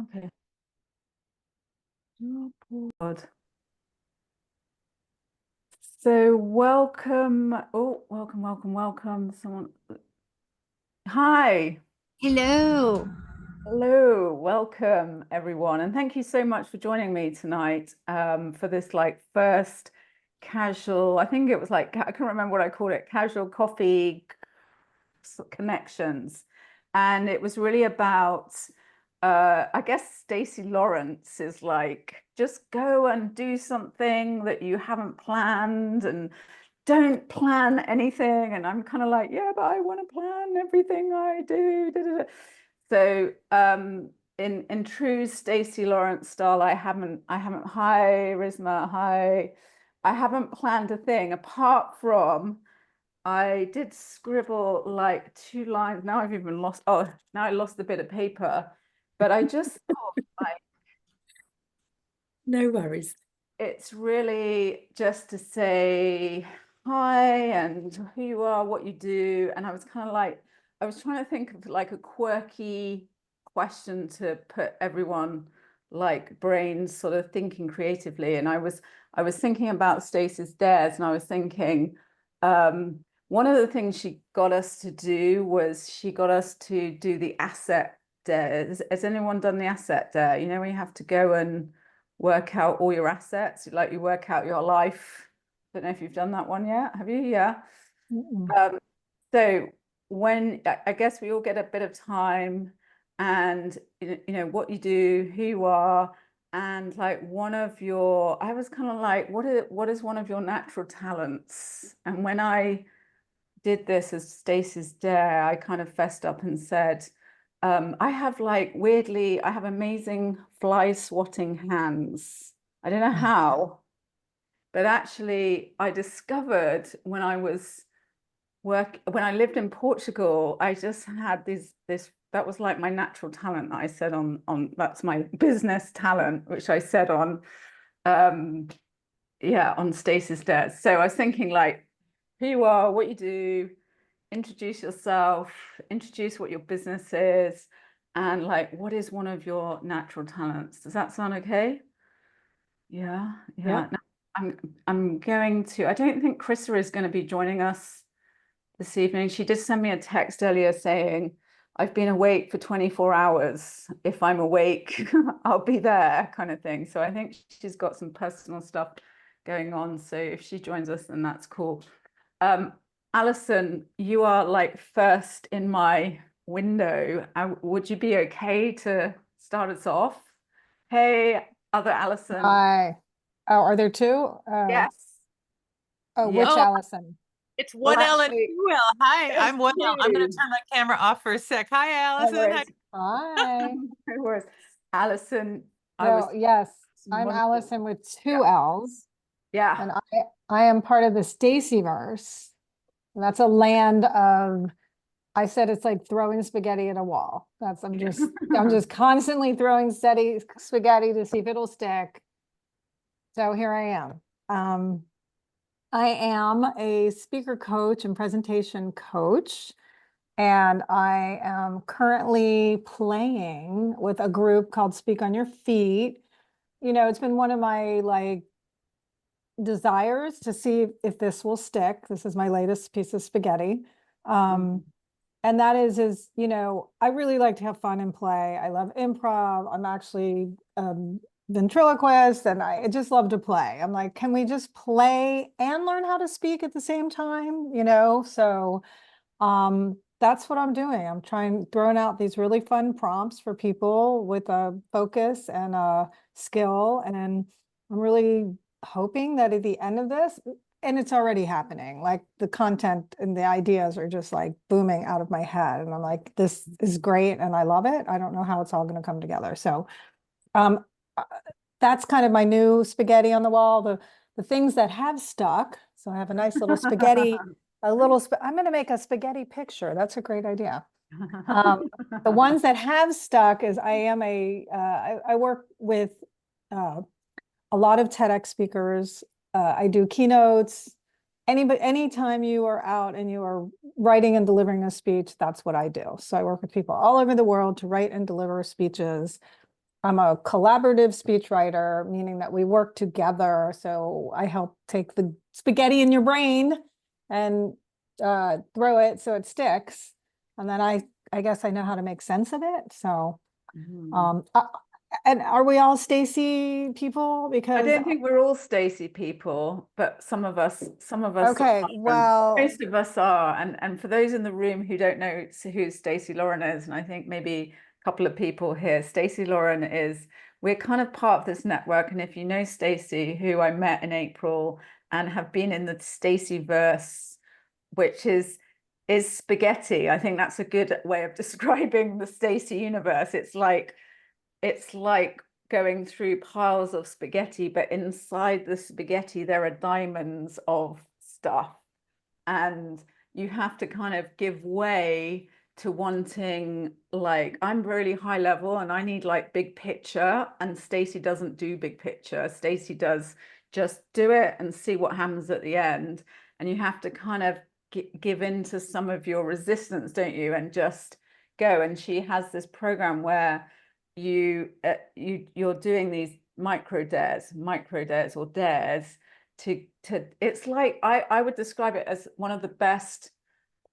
Okay. Oh, God. So welcome. Oh, welcome. Someone. Hi. Hello. Hello. Welcome, everyone. And thank you so much for joining me tonight for this first casual, I think it was I can't remember what I called it, casual coffee connections. And it was really about I guess Stacey Lawrence is just go and do something that you haven't planned and don't plan anything. And I'm kind of like, yeah, but I want to plan everything I do. Da, da, da. So in true Stacey Lawrence style, I haven't hi Risma, hi. I haven't planned a thing apart from I did scribble two lines. Now I've even lost, oh, now I lost a bit of paper. But I just thought No worries. it's really just to say hi and who you are, what you do. And I was kind of I was trying to think of a quirky question to put everyone brains sort of thinking creatively. And I was thinking about Stacey's dares, and I was thinking one of the things she got us to do was she got us to do the asset dare. Has anyone done the asset dare? You know, we have to go and work out all your assets, you work out your life. Don't know if you've done that one yet. Have you? Yeah. Mm-mm. Um, so when I guess we all get a bit of time and what you do, who you are, and one of your, I was kind of like, what is one of your natural talents? And when I did this as Stacey's dare, I kind of fessed up and said, I have weirdly, I have amazing fly swatting hands. I don't know how, but actually I discovered when I lived in Portugal, I just had this that was my natural talent that I said on that's my business talent, which I said on um yeah, on Stacey's desk. So I was thinking who you are, what you do, introduce yourself, introduce what your business is, and what is one of your natural talents. Does that sound okay? Yeah, yeah. Yep. No, I'm going to, I don't think Krista is going to be joining us this evening. She did send me a text earlier saying, I've been awake for 24 hours. If I'm awake, I'll be there, kind of thing. So I think she's got some personal stuff going on. So if she joins us, then that's cool. Um, Alison, you are first in my window. Would you be okay to start us off? Hey, other Alison. Hi. Oh, are there two? Yes. Oh, Yeah. which Oh, Allison? it's Well, one L and actually, two L. Hi, there's I'm one L. I'm going to two. turn my camera off for a sec. Hi, No Allison. Hi. worries. Hi. No worries. Alison, I was No, yes, I'm wonderful. Allison with Yeah. two L's, Yeah. and I am part of the Stacyverse. And that's a land of, I said it's like throwing spaghetti at a wall. I'm just constantly throwing steady spaghetti to see if it'll stick. So here I am. I am a speaker coach and presentation coach. And I am currently playing with a group called Speak on Your Feet. You know, it's been one of my desires to see if this will stick. This is my latest piece of spaghetti. Um, and that is, I really like to have fun and play. I love improv. I'm actually ventriloquist and I just love to play. I'm like, can we just play and learn how to speak at the same time? So that's what I'm doing. I'm throwing out these really fun prompts for people with a focus and a skill. And I'm really hoping that at the end of this, and it's already happening, the content and the ideas are just booming out of my head. And I'm like, this is great and I love it. I don't know how it's all going to come together. So um, uh, that's kind of my new spaghetti on the wall, the things that have stuck. So I have a nice little spaghetti I'm going to make a spaghetti picture. That's a great idea. The ones that have stuck is I work with uh, a lot of TEDx speakers. I do keynotes. Anytime you are out and you are writing and delivering a speech, that's what I do. So I work with people all over the world to write and deliver speeches. I'm a collaborative speechwriter, meaning that we work together. So I help take the spaghetti in your brain and throw it so it sticks. And then I guess I know how to make sense of it. So, Mhm. and are we all Stacy people? I Because, don't think we're all Stacey people, but some of us okay, are, well, most of us are. And for those in the room who don't know who Stacey Lauren is, and I think maybe a couple of people here, Stacey Lauren is, we're kind of part of this network. And if you know Stacey, who I met in April and have been in the Stacey verse, which is spaghetti. I think that's a good way of describing the Stacey universe. It's like going through piles of spaghetti, but inside the spaghetti there are diamonds of stuff, and you have to kind of give way to wanting, like, I'm really high level and I need like big picture, and Stacey doesn't do big picture. Stacey does just do it and see what happens at the end, and you have to kind of give in to some of your resistance, don't you, and just go. And she has this program where you're doing these micro dares or dares to it's like, I would describe it as one of the best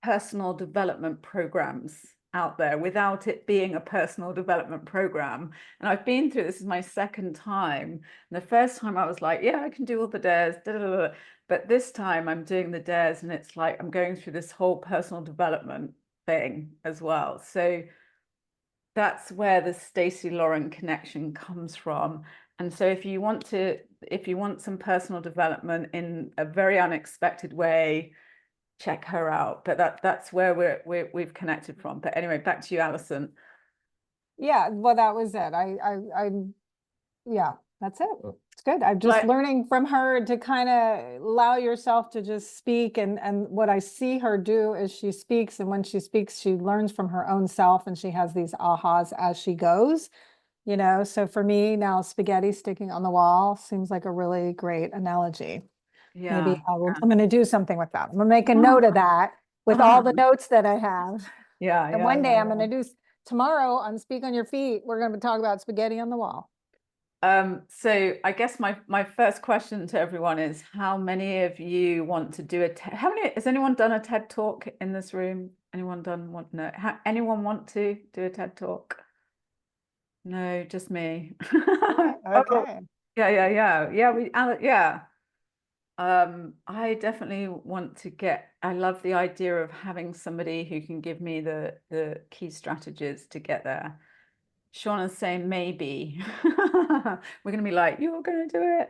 personal development programs out there without it being a personal development program. And I've been through, this is my second time. And the first time I was like, yeah, I can do all the dares, da, da, da. But this time I'm doing the dares and it's like I'm going through this whole personal development thing as well. So that's where the Stacey Lauren connection comes from. And so if you want some personal development in a very unexpected way, check her out. But that's where we've connected from. But anyway, back to you, Alison. yeah, well, that was it. Yeah, that's it. It's good. I'm just Like, learning from her to kind of allow yourself to just speak. And what I see her do is she speaks, and when she speaks, she learns from her own self, and she has these ahas as she goes, you know. So for me now, spaghetti sticking on the wall seems like a really great analogy. Maybe yeah. I'm going to do something with that. I'm going to make a note of that with all the notes that I have. Yeah, And yeah, one day yeah, I'm going to do, tomorrow on Speak on Your Feet, we're going to talk about spaghetti on the wall. So I guess my first question to everyone is, how many of you want to do has anyone done a TED Talk in this room? Anyone anyone want to do a TED Talk? No, just me. Oh, Okay. yeah. I definitely want to I love the idea of having somebody who can give me the key strategies to get there. Shauna's saying maybe. We're going to be like, you're going to do it.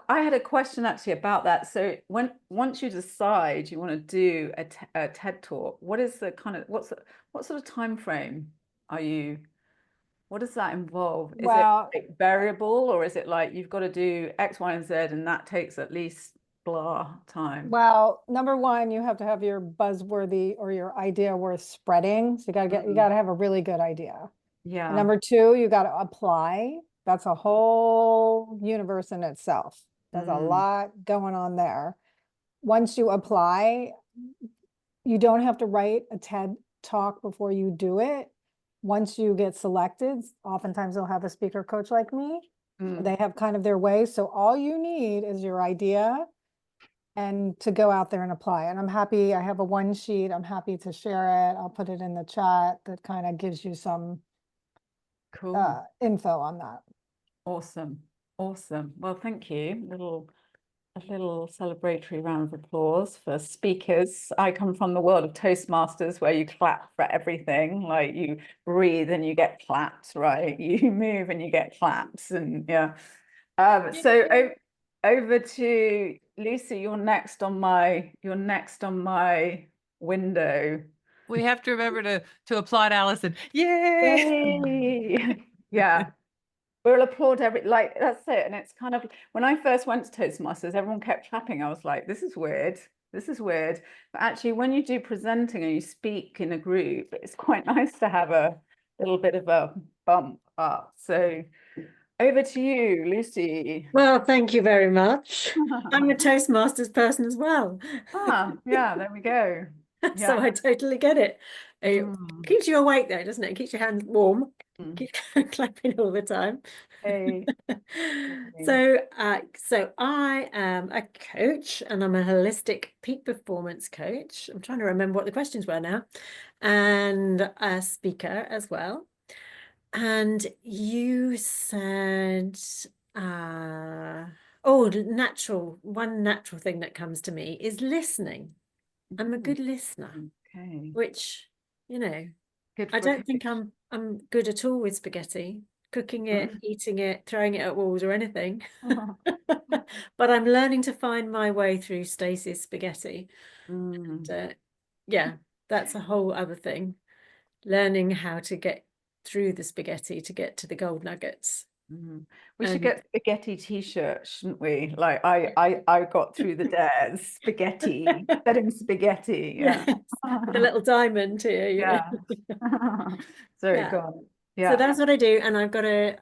I had a question actually about that. So once you decide you want to do a TED Talk, what is the kind of, what sort of time frame what does that involve? Is it Well, like variable, or is it like you've got to do X, Y, and Z and that takes at least blah time? well, number one, you have to have your buzzworthy or your idea worth spreading. So you got to have a really good idea. Yeah. And number two, you got to apply. That's a whole universe in itself. There's a lot going on there. Once you apply, you don't have to write a TED talk before you do it. Once you get selected, oftentimes they'll have a speaker coach like me. They have kind of their way. So all you need is your idea and to go out there and apply. And I'm happy, I have a one sheet. I'm happy to share it. I'll put it in the chat that kind of gives you some Cool. info on that. Awesome. Well, thank you. A little celebratory round of applause for speakers. I come from the world of Toastmasters, where you clap for everything. Like, you breathe and you get claps, right? You move and you get claps, and yeah. So over to Lucy. You're next on my window. We have to remember to applaud Alison. Yay! Yay! Yeah. We'll applaud that's it. And it's kind of, when I first went to Toastmasters, everyone kept clapping. I was like, this is weird. But actually, when you do presenting and you speak in a group, it's quite nice to have a little bit of a bump up. So over to you, Lucy. Well, thank you very much. I'm a Toastmasters person as well. Yeah, there we go. So Yeah. I totally get it. It Mm. keeps you awake though, doesn't it? It keeps your hands warm. Mm. Keep clapping all the time. Hey. So I am a coach and I'm a holistic peak performance coach. I'm trying to remember what the questions were now, and a speaker as well. And you said, one natural thing that comes to me is listening. I'm a good listener, Okay. which, you know, Good I for don't think coach. I'm good at all with spaghetti, cooking it, eating it, throwing it at walls or anything. But I'm learning to find my way through Stacey's spaghetti. Mm. And, yeah, that's a whole other thing. Learning how to get through the spaghetti to get to the gold nuggets. Mm. We should And get spaghetti t-shirts, shouldn't we? Like I got through the dares, spaghetti, setting spaghetti. Yeah. yes, with a little diamond here, you know. Yeah. Sorry, Yeah. go on. So Yeah. that's what I do, and I've got a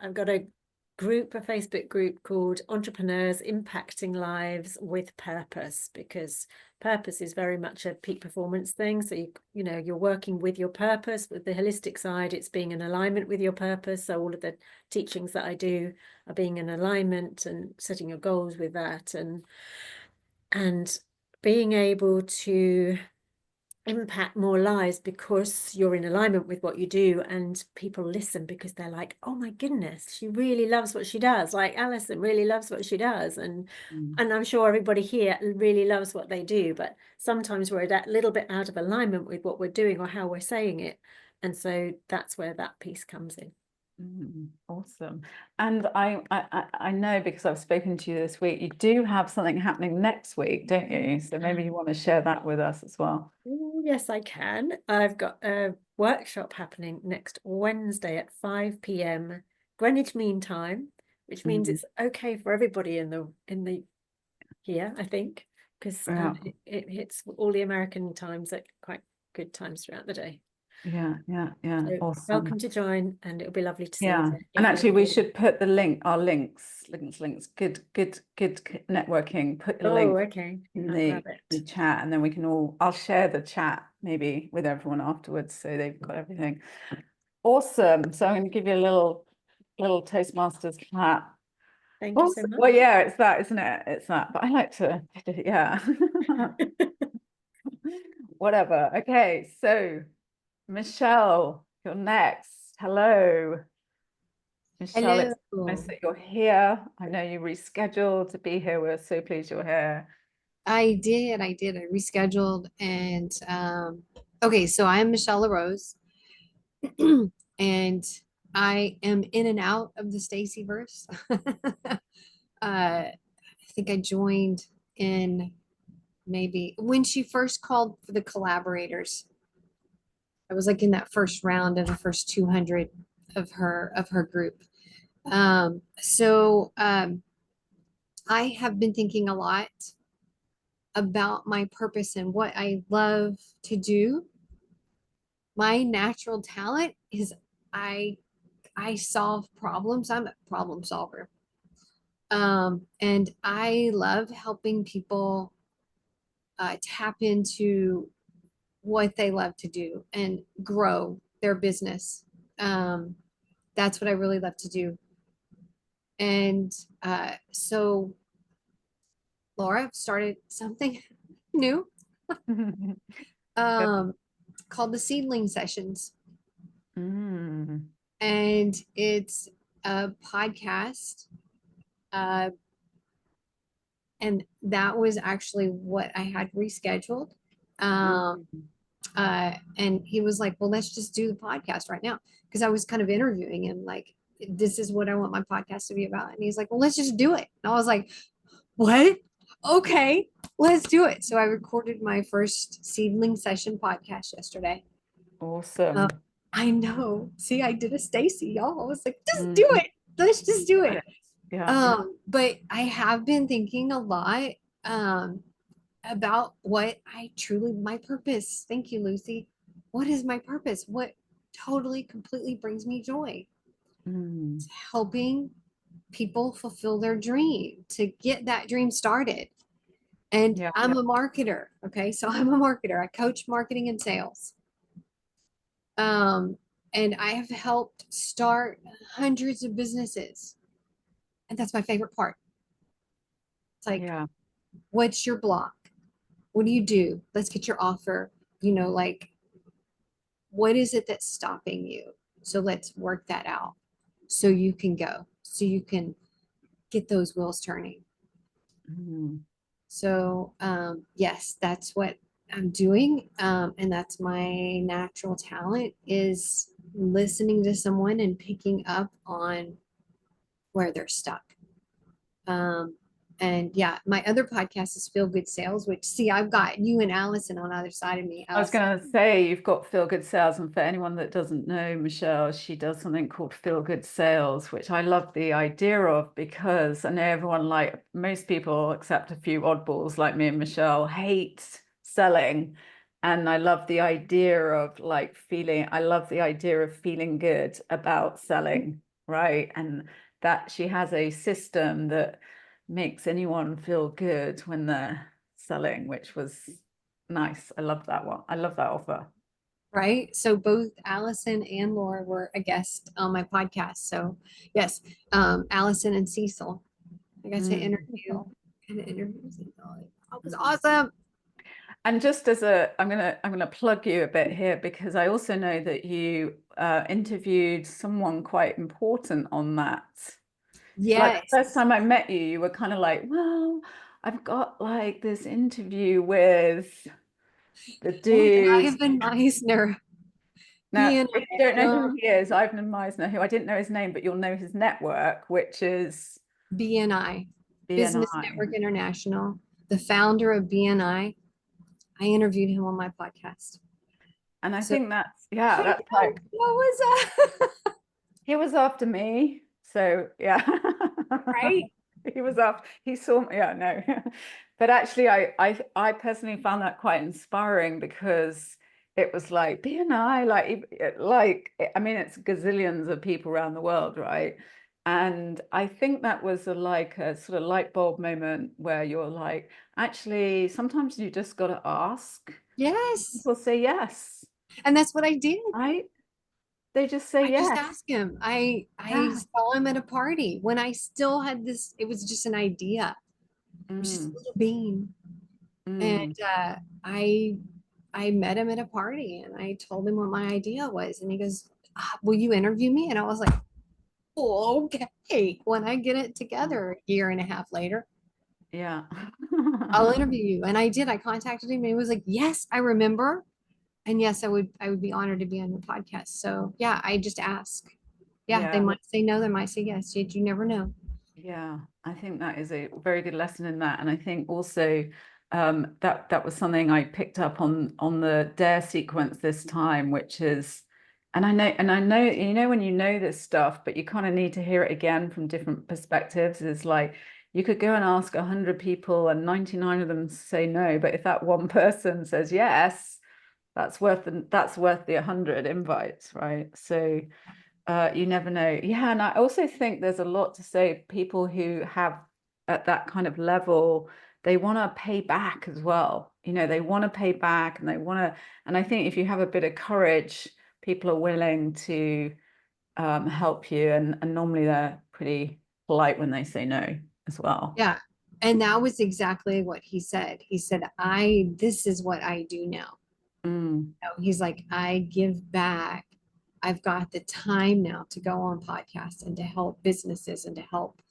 group, a Facebook group called Entrepreneurs Impacting Lives with Purpose, because purpose is very much a peak performance thing. So you know, you're working with your purpose. With the holistic side, it's being in alignment with your purpose. So all of the teachings that I do are being in alignment and setting your goals with that, and being able to impact more lives because you're in alignment with what you do, and people listen because they're like, oh my goodness, she really loves what she does, like Alison really loves what she does, and I'm sure everybody here really loves what they do, but sometimes we're a little bit out of alignment with what we're doing or how we're saying it, and so that's where that piece comes in. Awesome. And I know, because I've spoken to you this week, you do have something happening next week, don't you? So maybe you want to share that with us as well. Yes, I can. I've got a workshop happening next Wednesday at 5 p.m. Greenwich Mean Time, which means it's okay for everybody in the here, I think, because it hits all the American times at quite good times throughout the day. Yeah. So Awesome. welcome to join, and it'll be lovely to see Yeah. you. And actually, we should put the link, our links. Good networking. Put the link Okay. in I'll the grab it. chat, and then we can all, I'll share the chat maybe with everyone afterwards, so they've got everything. Awesome. So I'm going to give you a little Toastmasters clap. Thank you so much. Well, yeah, it's that, isn't it? It's that. But I like to, yeah. Whatever. Okay, so Michelle, you're next. Hello. Michelle, it's nice Hello. that you're here. I know you rescheduled to be here. We're so pleased you're here. I did. I rescheduled and okay, so I'm Michelle LaRose and I am in and out of the Stacy verse. I think I joined in maybe when she first called for the collaborators. I was like in that first round of the first 200 of her group. I have been thinking a lot about my purpose and what I love to do. My natural talent is I solve problems. I'm a problem solver. And I love helping people tap into what they love to do and grow their business. That's what I really love to do. And so Laura started something new called the Seedling Sessions. Mm. And it's a podcast. And that was actually what I had rescheduled. And he was like, well, let's just do the podcast right now. Because I was kind of interviewing him, like, this is what I want my podcast to be about. And he's like, well, let's just do it. And I was like, what? Okay, let's do it. So I recorded my first Seedling Session podcast yesterday. Awesome. I know. See, I did a Stacy, y'all. I was like, just do it. Let's just do it. Yeah. But I have been thinking a lot about what my purpose. Thank you, Lucy. What is my purpose? What totally, completely brings me joy? It's helping people fulfill their dream, to get that dream started. And I'm a marketer. Okay. So I'm a marketer. I coach marketing and sales. And I have helped start hundreds of businesses. And that's my favorite part. It's like, Yeah. what's your block? What do you do? Let's get your offer. Like, what is it that's stopping you? So let's work that out so you can go, so you can get those wheels turning. Mm. So, yes, that's what I'm doing. And that's my natural talent, is listening to someone and picking up on where they're stuck. And yeah, my other podcast is Feel Good Sales, which, see, I've got you and Allison on either side of me. I was going to say, you've got Feel Good Sales, and for anyone that doesn't know Michelle, she does something called Feel Good Sales, which I love the idea of, because I know everyone, like most people, except a few oddballs like me and Michelle, hate selling. And I love the idea of I love the idea of feeling good about selling, right? And that she has a system that makes anyone feel good when they're selling, which was nice. I love that one. I love that offer. Right. So both Allison and Laura were a guest on my podcast. So yes, Allison and Cecil. I got to interview Cecil. That was awesome. And just as I'm gonna plug you a bit here, because I also know that you interviewed someone quite important on that. Like Yes. the first time I met you, you were kind of like, well, I've got like this interview with the dude. Ivan Meisner. Now, He if and you don't know who he is, Ivan Meisner, who I didn't know his name, but you'll know his network, which is BNI, Business BNI. Network International, the founder of BNI. I interviewed him on my podcast. And I So- think that's like, What was that? he was after me. So yeah. Right? He saw me, yeah, no. But actually I personally found that quite inspiring, because it was like BNI, I mean, it's gazillions of people around the world, right? And I think that was a sort of light bulb moment where you're like, actually, sometimes you just got to ask. Yes. People say yes, And that's what I did. right? They just say I just yes. asked him. I Yeah. saw him at a party when I still had this, it was just an idea. It was just a little bean. And I met him at a party and I told him what my idea was. And he goes, will you interview me? And I was like, oh, okay. When I get it together a year and a half later, Yeah. I'll interview you. And I did. I contacted him and he was like, yes, I remember. And yes, I would be honored to be on your podcast. So yeah, I just ask. Yeah, they Yeah. might say no, they might say yes. You never know. Yeah, I think that is a very good lesson in that. And I think also that was something I picked up on the dare sequence this time, which is, and I know, when you know this stuff, but you kind of need to hear it again from different perspectives. Is like, you could go and ask 100 people and 99 of them say no, but if that one person says yes, that's worth the 100 invites, right? So you never know. Yeah, and I also think there's a lot to say people who have at that kind of level, they want to pay back as well. They want to pay back, and and I think if you have a bit of courage, people are willing to help you, and normally they're pretty polite when they say no as well. Yeah. And that was exactly what he said. He said, this is what I do now. He's like, I give back. I've got the time now to go on podcasts and to help businesses and to help,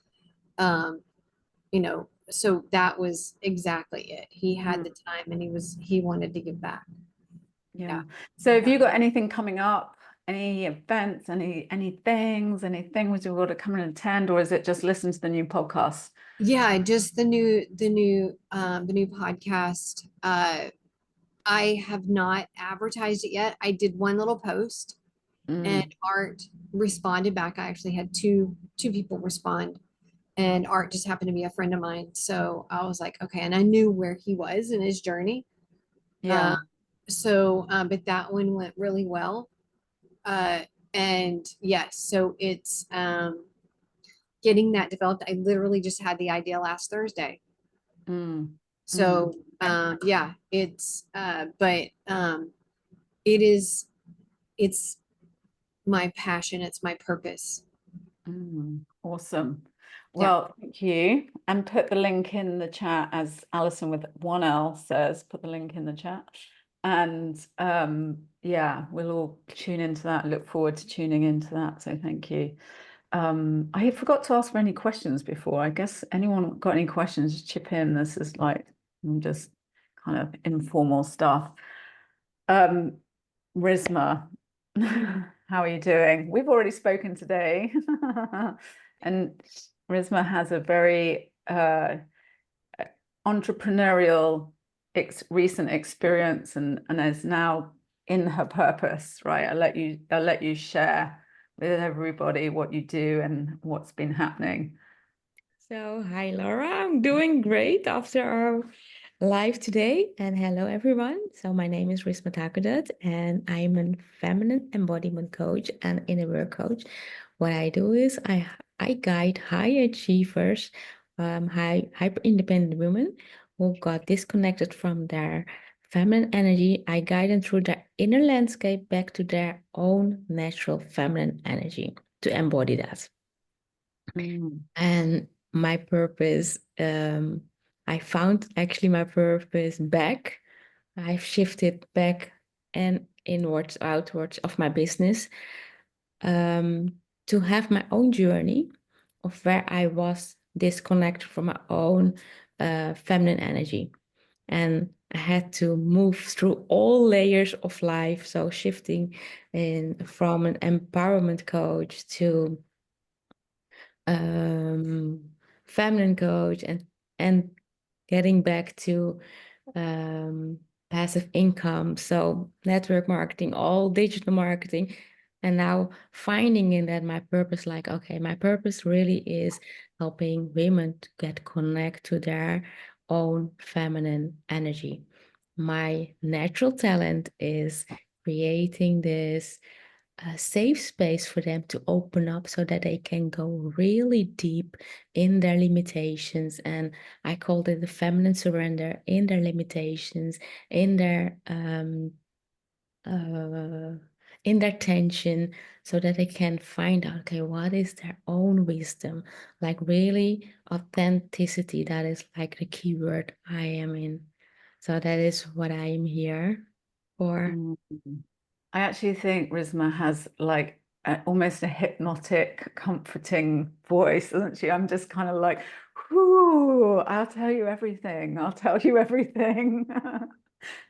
so that was exactly it. He had the time and he wanted to give back. Yeah. So have you got anything coming up? Any events, any things you've got to come and attend, or is it just listen to the new podcast? Yeah, just the new podcast. I have not advertised it yet. I did one little post and Art responded back. I actually had two people respond, and Art just happened to be a friend of mine. So I was like, okay, and I knew where he was in his journey. Yeah. But that one went really well. And yes, so it's getting that developed. I literally just had the idea last Thursday. So yeah, it's but it it's my passion, it's my purpose. Awesome. Yeah. Well, thank you. And put the link in the chat, as Alison with 1L says, put the link in the chat. And yeah, we'll all tune into that. Look forward to tuning into that. So thank you. I forgot to ask for any questions before. I guess anyone got any questions, just chip in. This is like just kind of informal stuff. Risma, how are you doing? We've already spoken today. And Risma has a very entrepreneurial recent experience and is now in her purpose, right? I'll let you share with everybody what you do and what's been happening. So, hi Laura, I'm doing great after our live today. And hello everyone. So my name is Risma Takudat and I'm a feminine embodiment coach and inner work coach. What I do is I guide high achievers, hyper independent women who got disconnected from their feminine energy. I guide them through their inner landscape back to their own natural feminine energy to embody that. And my purpose, I found actually my purpose back. I've shifted back and inwards, outwards of my business to have my own journey of where I was disconnected from my own feminine energy. And I had to move through all layers of life. So shifting from an empowerment coach to feminine coach and getting back to passive income, so network marketing, all digital marketing, and now finding in that my purpose, like, okay, my purpose really is helping women to get connect to their own feminine energy. My natural talent is creating this a safe space for them to open up so that they can go really deep in their limitations. And I called it the feminine surrender in their limitations, in their tension, so that they can find out, okay, what is their own wisdom, like really authenticity. That is like the keyword I am in. So that is what I am here for. I actually think Risma has like almost a hypnotic, comforting voice, doesn't she? I'm just kind of like, whoo, I'll tell you everything. I'll tell you everything.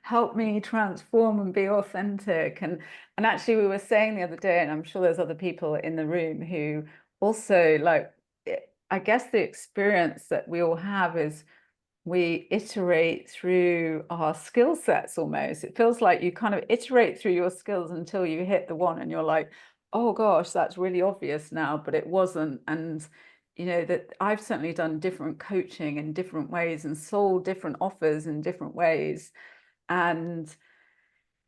Help me transform and be authentic. And actually we were saying the other day, and I'm sure there's other people in the room who also like, I guess the experience that we all have is we iterate through our skill sets almost. It feels like you kind of iterate through your skills until you hit the one and you're like, oh gosh, that's really obvious now, but it wasn't. And you know that I've certainly done different coaching in different ways and sold different offers in different ways. And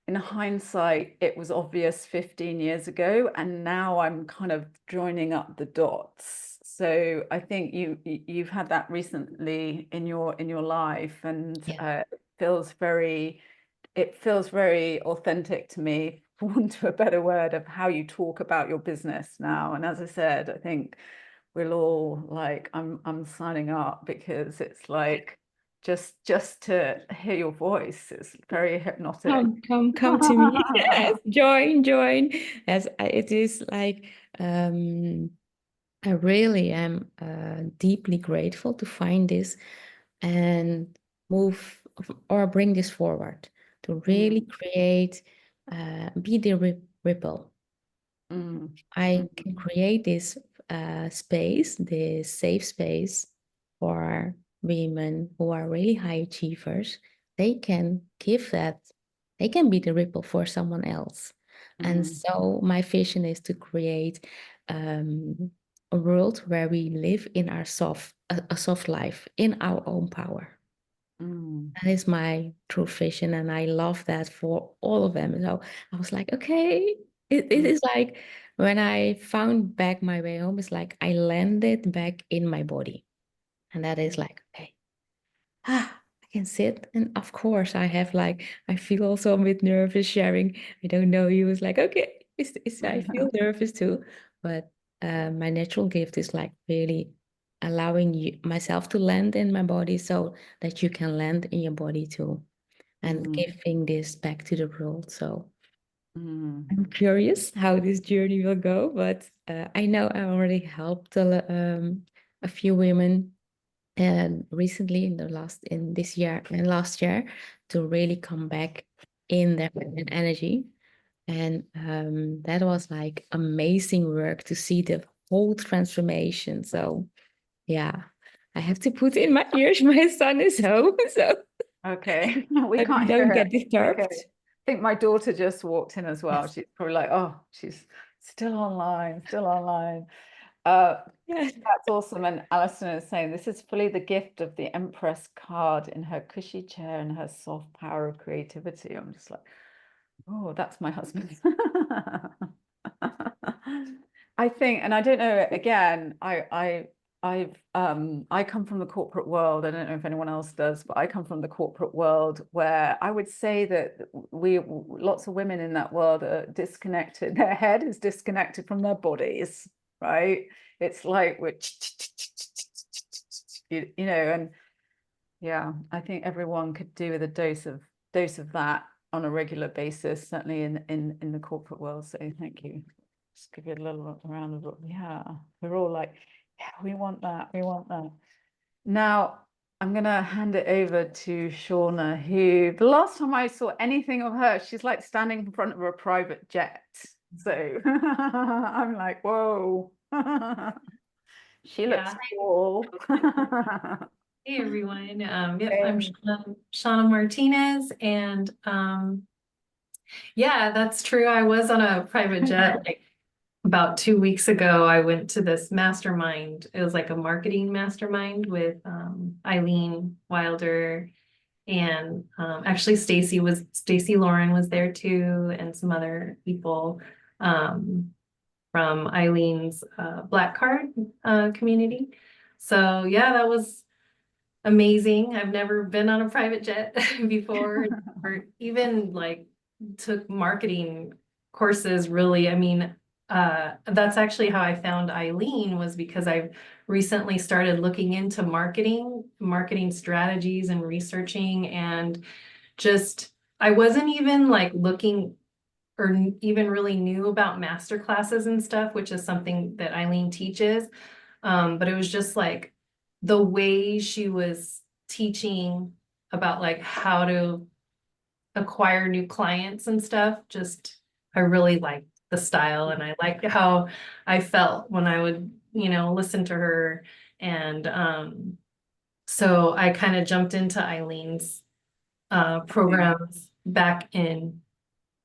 in hindsight, it was obvious 15 years ago, and now I'm kind of joining up the dots. So I think you've had that recently in your life, and it feels very authentic to me, for want of a better word, of how you talk about your business now. And as I said, I think we'll all like, I'm signing up because it's like just to hear your voice. It's very hypnotic. Come to me. Yes, join. As it is like, I really am deeply grateful to find this and move or bring this forward to really create, be the ripple. I can create this space, this safe space for women who are really high achievers. They can give that, they can be the ripple for someone else. And so my vision is to create a world where we live in our a soft life in our own power. That is my true vision, and I love that for all of them. So I was like, okay, it is like when I found back my way home, it's like I landed back in my body. And that is like, okay, I can sit. And of course, I feel also a bit nervous sharing. I don't know. He was like, okay, I feel nervous too. But my natural gift is like really allowing myself to land in my body so that you can land in your body too, and giving this back to the world. So I'm curious how this journey will go, but I know I already helped a few women recently in this year and last year to really come back in their feminine energy. And that was like amazing work to see the whole transformation. So yeah, I have to put in my ears. My son is home, so Okay, we that we can't don't hear get it. disturbed. Okay. I think my daughter just walked in as well. Yes. She's probably like, oh, she's still online, still online. Yes. That's awesome. And Alison is saying this is fully the gift of the Empress card in her cushy chair and her soft power of creativity. I'm just like, oh, that's my husband. I think, and I don't know, again, I come from the corporate world. I don't know if anyone else does, but I come from the corporate world where I would say that lots of women in that world are disconnected. Their head is disconnected from their bodies, right? It's like we're, you know, and yeah, I think everyone could do with a dose of that on a regular basis, certainly in the corporate world. So thank you. Just give you a little round of applause. Yeah, we're all like, yeah, we want that, we want that. Now I'm gonna hand it over to Shauna, who the last time I saw anything of her, she's like standing in front of a private jet. So I'm like, whoa. She looks Yeah. cool. Hey everyone. Yep, Hey. I'm Shauna Martinez, and yeah, that's true. I was on a private jet like about 2 weeks ago. I went to this mastermind. It was like a marketing mastermind with Eileen Wilder, and actually Stacy Lauren was there too, and some other people from Eileen's Black Card community. So yeah, that was amazing. I've never been on a private jet before, or even like took marketing courses really. I mean, that's actually how I found Eileen, was because I've recently started looking into marketing strategies and researching, and just I wasn't even like looking or even really knew about master classes and stuff, which is something that Eileen teaches. But it was just like the way she was teaching about like how to acquire new clients and stuff. Just, I really liked the style, and I liked how I felt when I would, listen to her. And so I kind of jumped into Eileen's programs back in,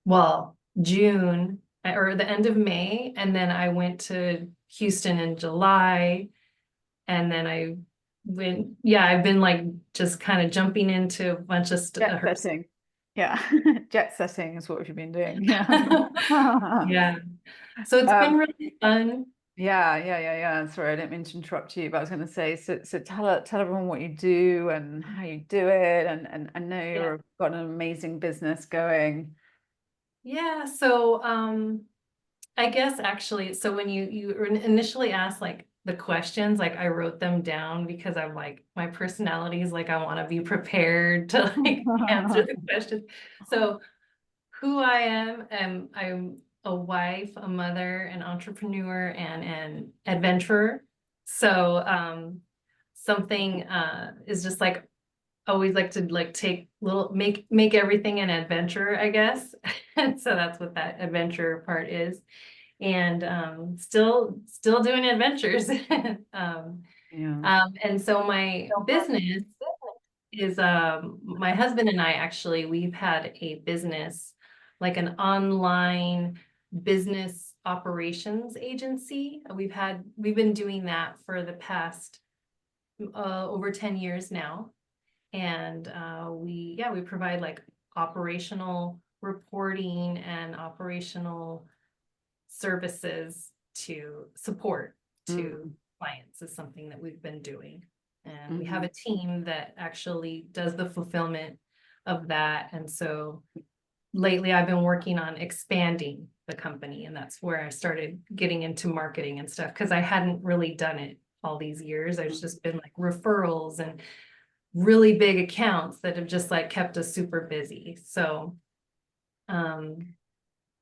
well, June or the end of May. And then I went to Houston in July. And then I've been like just kind of jumping into a bunch of Jet stuff. setting. Yeah, jet setting is what we've been doing. Yeah. Yeah. So it's been really fun. Yeah. Sorry, I didn't mean to interrupt you, but I was going to say, so tell everyone what you do and how you do it, and I know you've got an amazing business going. Yeah. So I guess actually, so when you initially asked like the questions, like I wrote them down because I'm like, my personality is like, I want to be prepared to like answer the questions. So who I am, I'm a wife, a mother, an entrepreneur, and an adventurer. So something is just like always like to like take little make everything an adventure, I guess. And so that's what that adventure part is. And still doing adventures. And so my business is my husband and I actually, we've had a business, like an online business operations agency. We've been doing that for the past over 10 years now. And we provide like operational reporting and operational services to support to clients, is something that we've been doing. And we have a team that actually does the fulfillment of that. And so lately I've been working on expanding the company, and that's where I started getting into marketing and stuff, because I hadn't really done it all these years. I've just been like referrals and really big accounts that have just like kept us super busy. So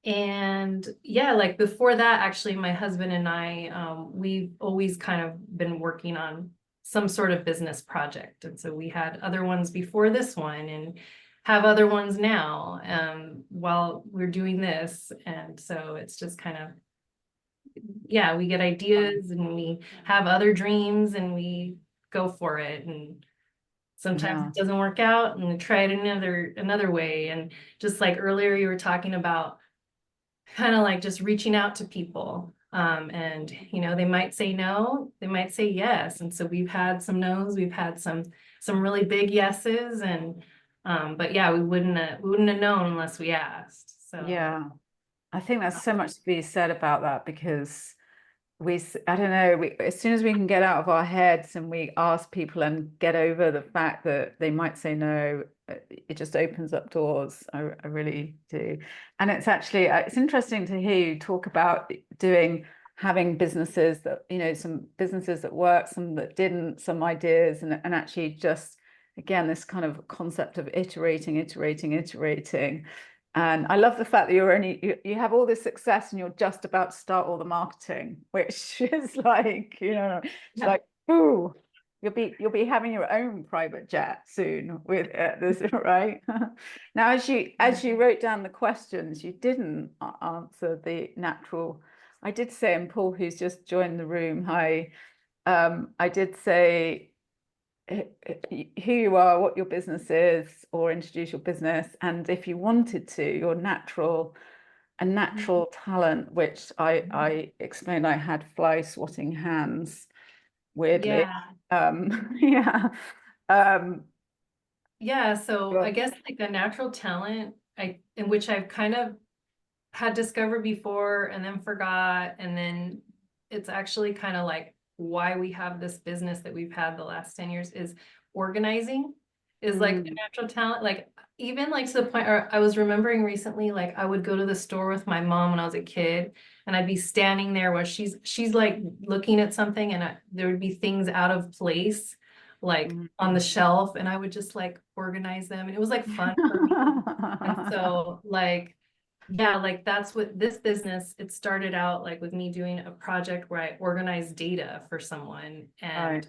and yeah, like before that, actually, my husband and I, we've always kind of been working on some sort of business project. And so we had other ones before this one and have other ones now, while we're doing this. And so it's just kind of, yeah, we get ideas and we have other dreams and we go for it. And sometimes Yeah. it doesn't work out and we try it another way. And just like earlier, you were talking about kind of like just reaching out to people. And you know, they might say no, they might say yes. And so we've had some no's, we've had some really big yeses, and but yeah, we wouldn't have known unless we asked. So Yeah. I think there's so much to be said about that, because I don't know, as soon as we can get out of our heads and we ask people and get over the fact that they might say no, it just opens up doors. I really do. And it's actually, it's interesting to hear you talk about having businesses that, you know, some businesses that work, some that didn't, some ideas, and actually just, again, this kind of concept of iterating. And I love the fact that you have all this success and you're just about to start all the marketing, which is like, you know, it's Yeah. like, ooh, you'll be having your own private jet soon with this, right? Now, as you wrote down the questions, you didn't answer the natural. I did say, and Paul, who's just joined the room, hi. I did say who you are, what your business is, or introduce your business, and if you wanted to, your natural talent, which I explained I had fly swatting hands, weirdly. yeah. Yeah. Yeah, so Well- I guess like a natural talent, in which I've kind of had discovered before and then forgot, and then it's actually kind of like why we have this business that we've had the last 10 years is organizing is like a natural talent. Like even like to the point where I was remembering recently, like I would go to the store with my mom when I was a kid, and I'd be standing there while she's like looking at something, and there would be things out of place like on the shelf, and I would just like organize them, and it was like fun for me. And so like, yeah, like that's what this business, it started out like with me doing a project where I organized data for someone. And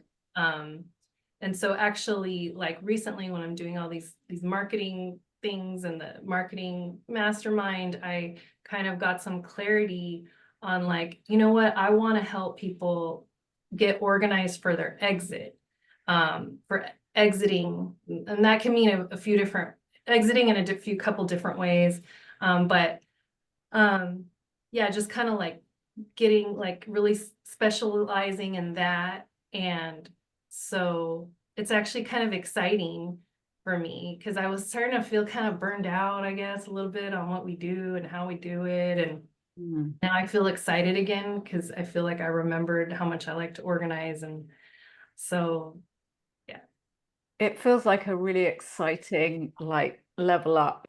and so actually like recently when I'm doing all these marketing things and the marketing mastermind, I kind of got some clarity on like, you know what, I want to help people get organized for their exit. For exiting, and that can mean a few different exiting in a couple different ways. But yeah, just kind of like getting like really specializing in that. And so it's actually kind of exciting for me because I was starting to feel kind of burned out, I guess, a little bit on what we do and how we do it. And now I feel excited again because I feel like I remembered how much I like to organize. And so, yeah. It feels like a really exciting, like, level up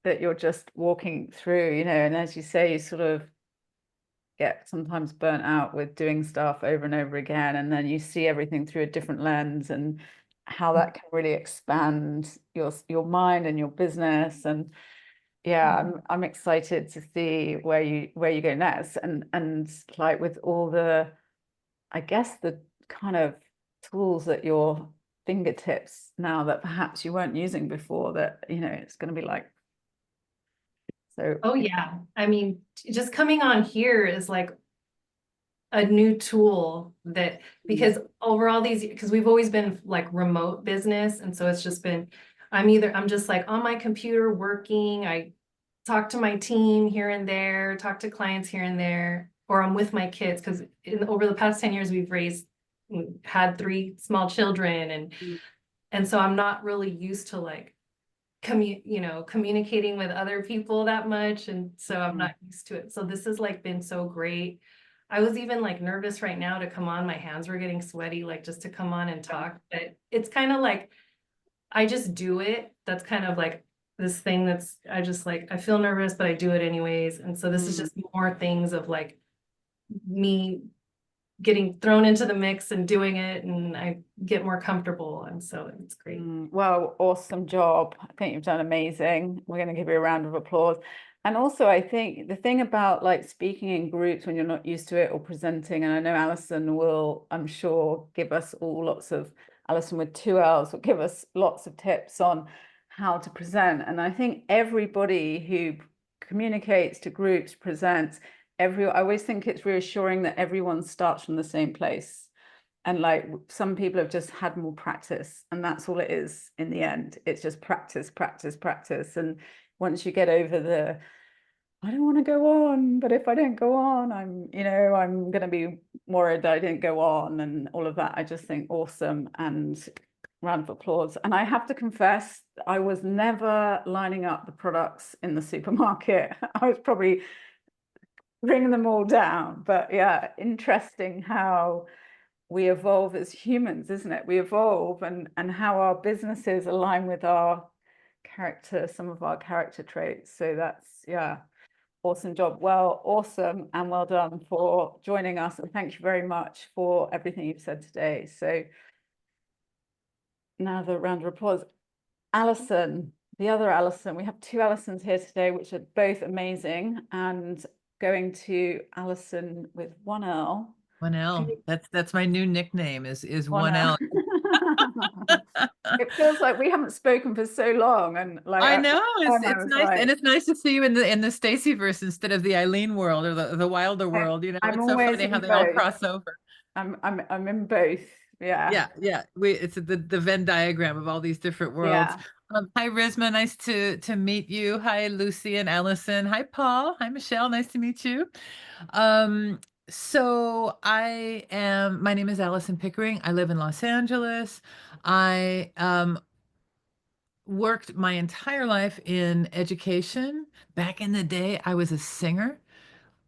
that you're just walking through, you know, and as you say, you sort of get sometimes burnt out with doing stuff over and over again, and then you see everything through a different lens and how that can really expand your mind and your business. And yeah, I'm excited to see where you go next, and like with all the, I guess, the kind of tools at your fingertips now that perhaps you weren't using before, that, you know, it's going to be like, so. Oh yeah, I mean, just coming on here is like a new tool that, because over all these, because we've always been like remote business, and so it's just been, I'm just like on my computer working, I talk to my team here and there, talk to clients here and there, or I'm with my kids, because over the past 10 years we've had 3 small children, and so I'm not really used to like communicating with other people that much, and so I'm not used to it. So this has like been so great. I was even like nervous right now to come on. My hands were getting sweaty, like just to come on and talk. But it's kind of like I just do it. That's kind of like this thing that's I just like I feel nervous, but I do it anyways. And so this is just more things of like me getting thrown into the mix and doing it, and I get more comfortable, and so it's great. Well, awesome job. I think you've done amazing. We're going to give you a round of applause. And also, I think the thing about like speaking in groups when you're not used to it or presenting, and I know Alison will, I'm sure, give us all lots of, Alison with 2 L's will give us lots of tips on how to present. And I think everybody who communicates to groups, presents, I always think it's reassuring that everyone starts from the same place. And like some people have just had more practice, and that's all it is in the end. It's just practice, practice, practice. And once you get over the, I don't want to go on, but if I don't go on, I'm going to be worried that I didn't go on and all of that. I just think awesome, and round of applause. And I have to confess, I was never lining up the products in the supermarket. I was probably bringing them all down. But yeah, interesting how we evolve as humans, isn't it? We evolve, and how our businesses align with our character, some of our character traits. So that's, yeah, awesome job. Well, awesome, and well done for joining us. And thank you very much for everything you've said today. So now the round of applause. Alison, the other Alison, we have 2 Alisons here today, which are both amazing. And going to Alison with 1 L. 1 L. That's my new nickname is 1 L. It feels like we haven't spoken for so long, and like I know it's nice, like, and it's nice to see you in the Stacy verse instead of the Eileen world or the Wilder world. You know, I'm it's so always funny how in they all both. cross over. I'm in both. Yeah. It's the Venn diagram of all these different worlds. Hi, Rizma, nice to meet you. Hi, Lucy and Allison. Hi, Paul. Hi, Michelle. Nice to meet you. So my name is Allison Pickering. I live in Los Angeles. I worked my entire life in education. Back in the day, I was a singer,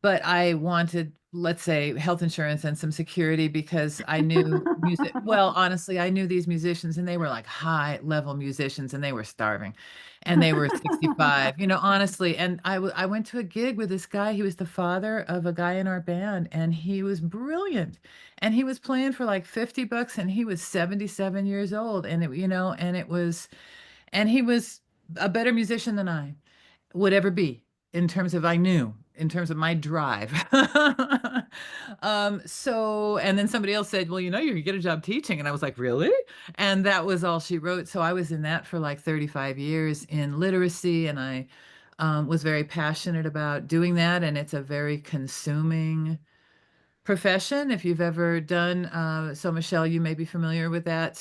but I wanted, let's say, health insurance and some security because I knew music. Well, honestly, I knew these musicians, and they were like high level musicians, and they were starving, and they were 65, honestly. And I went to a gig with this guy. He was the father of a guy in our band, and he was brilliant. And he was playing for like $50, and he was 77 years old. And and he was a better musician than I would ever be in terms of my drive. And then somebody else said, well, you can get a job teaching. And I was like, really? And that was all she wrote. So I was in that for like 35 years in literacy. And I was very passionate about doing that. And it's a very consuming profession. If you've ever done, so Michelle, you may be familiar with that.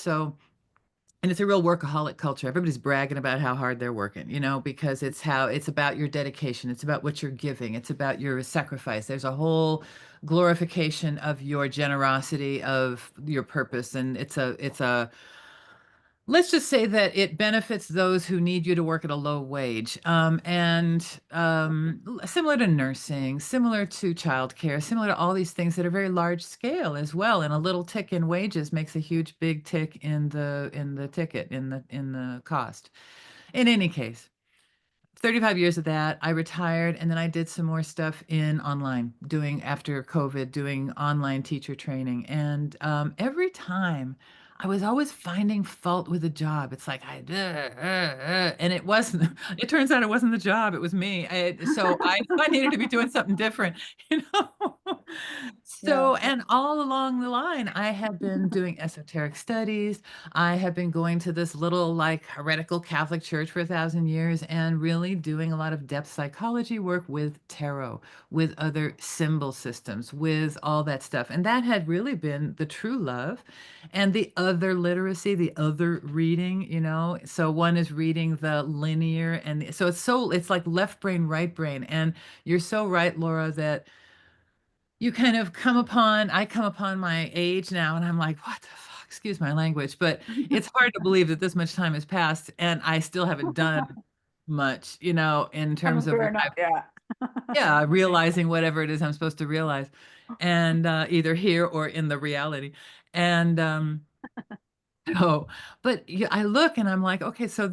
And it's a real workaholic culture. Everybody's bragging about how hard they're working, because it's about your dedication. It's about what you're giving. It's about your sacrifice. There's a whole glorification of your generosity, of your purpose. And let's just say that it benefits those who need you to work at a low wage. Similar to nursing, similar to childcare, similar to all these things that are very large scale as well. And a little tick in wages makes a huge big tick in the ticket, in the cost. In any case, 35 years of that. I retired, and then I did some more stuff in online, after COVID, doing online teacher training. And every time I was always finding fault with the job. It's like and it wasn't. It turns out it wasn't the job; it was me. So I needed to be doing something different, So, and all along the line, I have been doing esoteric studies. I have been going to this little like heretical Catholic church for 1,000 years, and really doing a lot of depth psychology work with tarot, with other symbol systems, with all that stuff. And that had really been the true love. And the other literacy, the other reading, so one is reading the linear, and so it's like left brain, right brain. And you're so right, Laura, that you kind of I come upon my age now, and I'm like, what the fuck? Excuse my language, but it's hard to believe that this much time has passed and I still haven't done much, in terms of what Yeah, realizing whatever it is I'm supposed to realize, and either here or in the reality. And so, but yeah, I look and I'm like, okay, so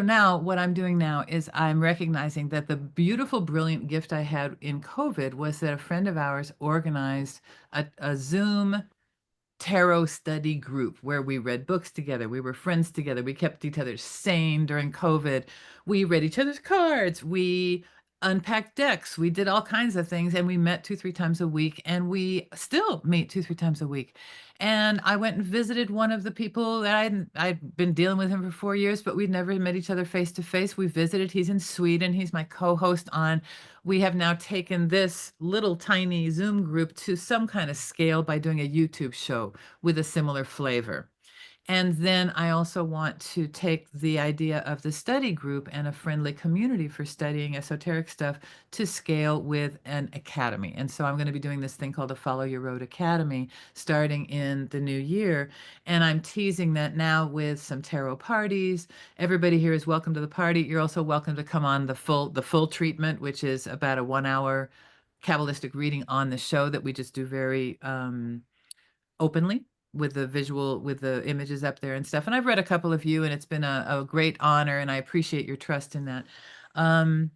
now what I'm doing now is I'm recognizing that the beautiful, brilliant gift I had in COVID was that a friend of ours organized a Zoom tarot study group where we read books together. We were friends together. We kept each other sane during COVID. We read each other's cards. We unpacked decks. We did all kinds of things, and we met 2, 3 times a week, and we still meet 2, 3 times a week. And I went and visited one of the people that I'd been dealing with him for 4 years, but we'd never met each other face to face. We visited. He's in Sweden. He's my co-host on. We have now taken this little tiny Zoom group to some kind of scale by doing a YouTube show with a similar flavor. And then I also want to take the idea of the study group and a friendly community for studying esoteric stuff to scale with an academy. And so I'm going to be doing this thing called the Follow Your Road Academy starting in the new year. And I'm teasing that now with some tarot parties. Everybody here is welcome to the party. You're also welcome to come on the full treatment, which is about a 1 hour Kabbalistic reading on the show that we just do very openly with the visual, with the images up there and stuff. And I've read a couple of you, and it's been a great honor, and I appreciate your trust in that. And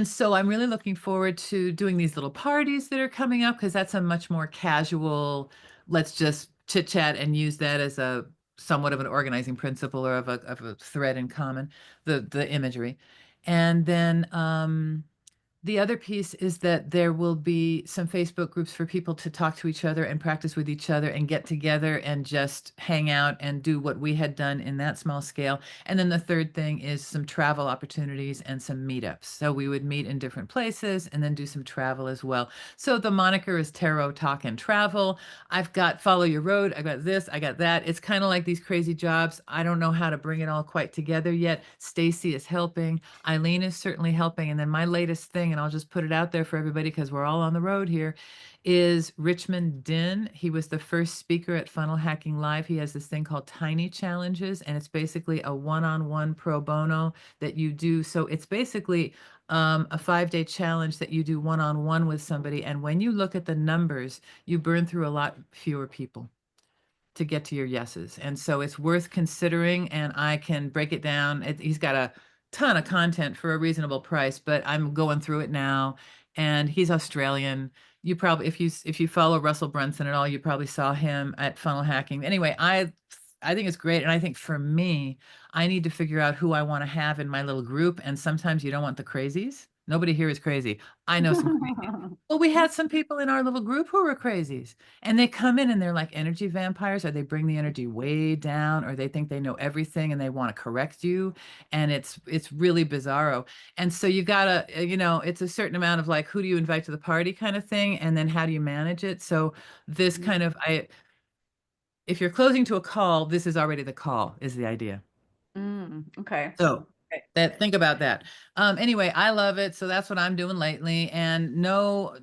so I'm really looking forward to doing these little parties that are coming up, because that's a much more casual, let's just chit chat and use that as a somewhat of an organizing principle or of a thread in common, the imagery. And then the other piece is that there will be some Facebook groups for people to talk to each other and practice with each other and get together and just hang out and do what we had done in that small scale. And then the third thing is some travel opportunities and some meetups. So we would meet in different places and then do some travel as well. So the moniker is Tarot Talk and Travel. I've got Follow Your Road. I got this, I got that. It's kind of like these crazy jobs. I don't know how to bring it all quite together yet. Stacy is helping. Eileen is certainly helping. And then my latest thing, and I'll just put it out there for everybody because we're all on the road here, is Richmond Din. He was the first speaker at Funnel Hacking Live. He has this thing called Tiny Challenges, and it's basically a one-on-one pro bono that you do. So it's basically a 5-day challenge that you do one-on-one with somebody. And when you look at the numbers, you burn through a lot fewer people to get to your yeses. And so it's worth considering, and I can break it down. He's got a ton of content for a reasonable price, but I'm going through it now, and he's Australian. You probably, if you follow Russell Brunson at all, you probably saw him at Funnel Hacking. Anyway, I think it's great. And I think for me, I need to figure out who I want to have in my little group. And sometimes you don't want the crazies. Nobody here is crazy. I know some crazies. Well, we had some people in our little group who were crazies, and they come in and they're like energy vampires, or they bring the energy way down, or they think they know everything and they want to correct you. And it's really bizarro. And so you gotta, it's a certain amount of like, who do you invite to the party kind of thing? And then how do you manage it? So this kind of, if you're closing to a call, this is already the call, is the idea. Okay. So think about that. Anyway, I love it. So that's what I'm doing lately. And no,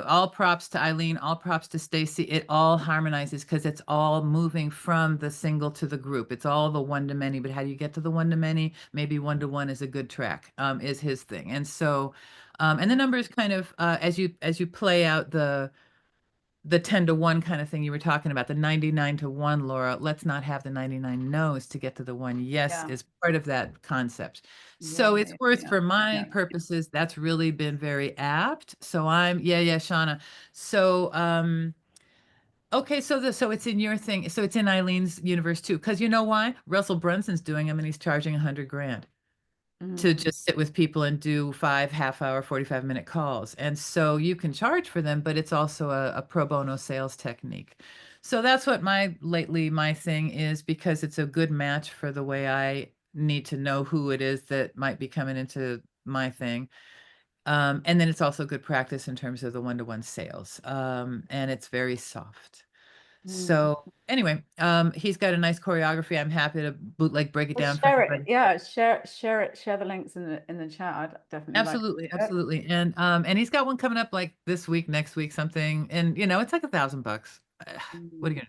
all props to Eileen, all props to Stacy. It all harmonizes because it's all moving from the single to the group. It's all the one-to-many, but how do you get to the one-to-many? Maybe one-to-one is a good track, is his thing. And so, and the numbers kind of, as you play out the 10-to-1 kind of thing you were talking about, the 99-to-1, Laura, let's not have the 99 no's to get to the one yes Yeah. is part of that concept. So it's worth, for my yeah. purposes, that's really been very apt. So Shauna. So, okay, so it's in your thing. So it's in Eileen's universe too. Because you know why? Russell Brunson's doing them and he's charging $100,000 to just sit with people and do 5 half-hour, 45-minute calls. And so you can charge for them, but it's also a pro bono sales technique. So that's what my thing is, because it's a good match for the way I need to know who it is that might be coming into my thing. And then it's also good practice in terms of the one-to-one sales. And it's very soft. So anyway, he's got a nice choreography. I'm happy to break it down for Share everybody. it. Yeah, share it. Share the links in the chat. I'd definitely like Absolutely. And he's got one coming up like this week, next week, something. And it's like $1,000. What are you gonna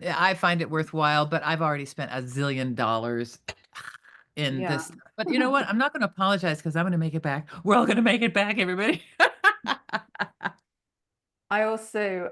do? I find it worthwhile, but I've already spent $1 zillion in Yeah. this. But you know what? I'm not going to apologize because I'm going to make it back. We're all going to make it back, everybody. I also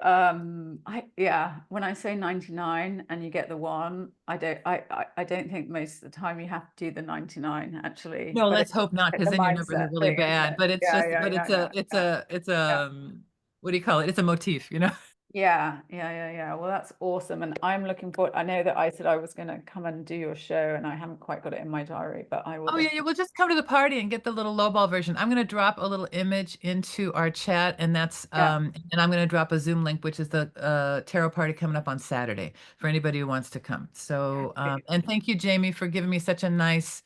yeah, when I say 99 and you get the one, I don't think most of the time you have to do the 99 actually. No, But let's hope not, it's because the then your numbers are mindset really thing, isn't bad. it? But it's Yeah, just, yeah, but yeah, it's yeah, a, it's yeah. a, it's a, what do you call it? It's a motif, you know? Yeah, yeah, yeah, yeah. Well, that's awesome. And I'm looking forward. I know that I said I was going to come and do your show, and I haven't quite got it in my diary, but I will. Oh yeah, yeah. We'll just come to the party and get the little lowball version. I'm gonna drop a little image into our chat, and that's Yeah. and I'm gonna drop a Zoom link, which is the tarot party coming up on Saturday for anybody who wants to come. So and thank you, Jamie, for giving me such a nice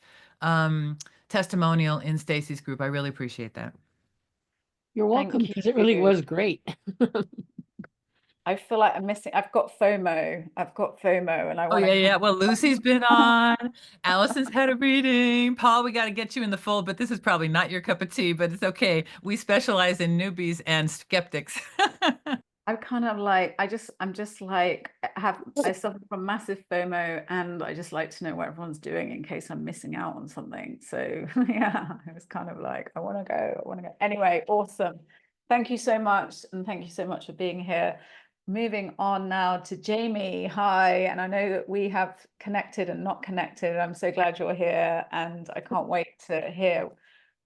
testimonial in Stacy's group. I really appreciate that. You're Thank welcome, because it really you. was great. I feel like I'm missing. I've got FOMO. I've got FOMO, and I Oh want yeah, to. yeah. Well, Lucy's been on. Allison's had a reading. Paul, we got to get you in the fold, but this is probably not your cup of tea, but it's okay. We specialize in newbies and skeptics. I'm kind of like, I'm just like, I suffer from massive FOMO, and I just like to know what everyone's doing in case I'm missing out on something. So yeah, it was kind of like, I want to go, I want to go. Anyway, awesome. Thank you so much. And thank you so much for being here. Moving on now to Jamie. Hi. And I know that we have connected and not connected. I'm so glad you're here. And I can't wait to hear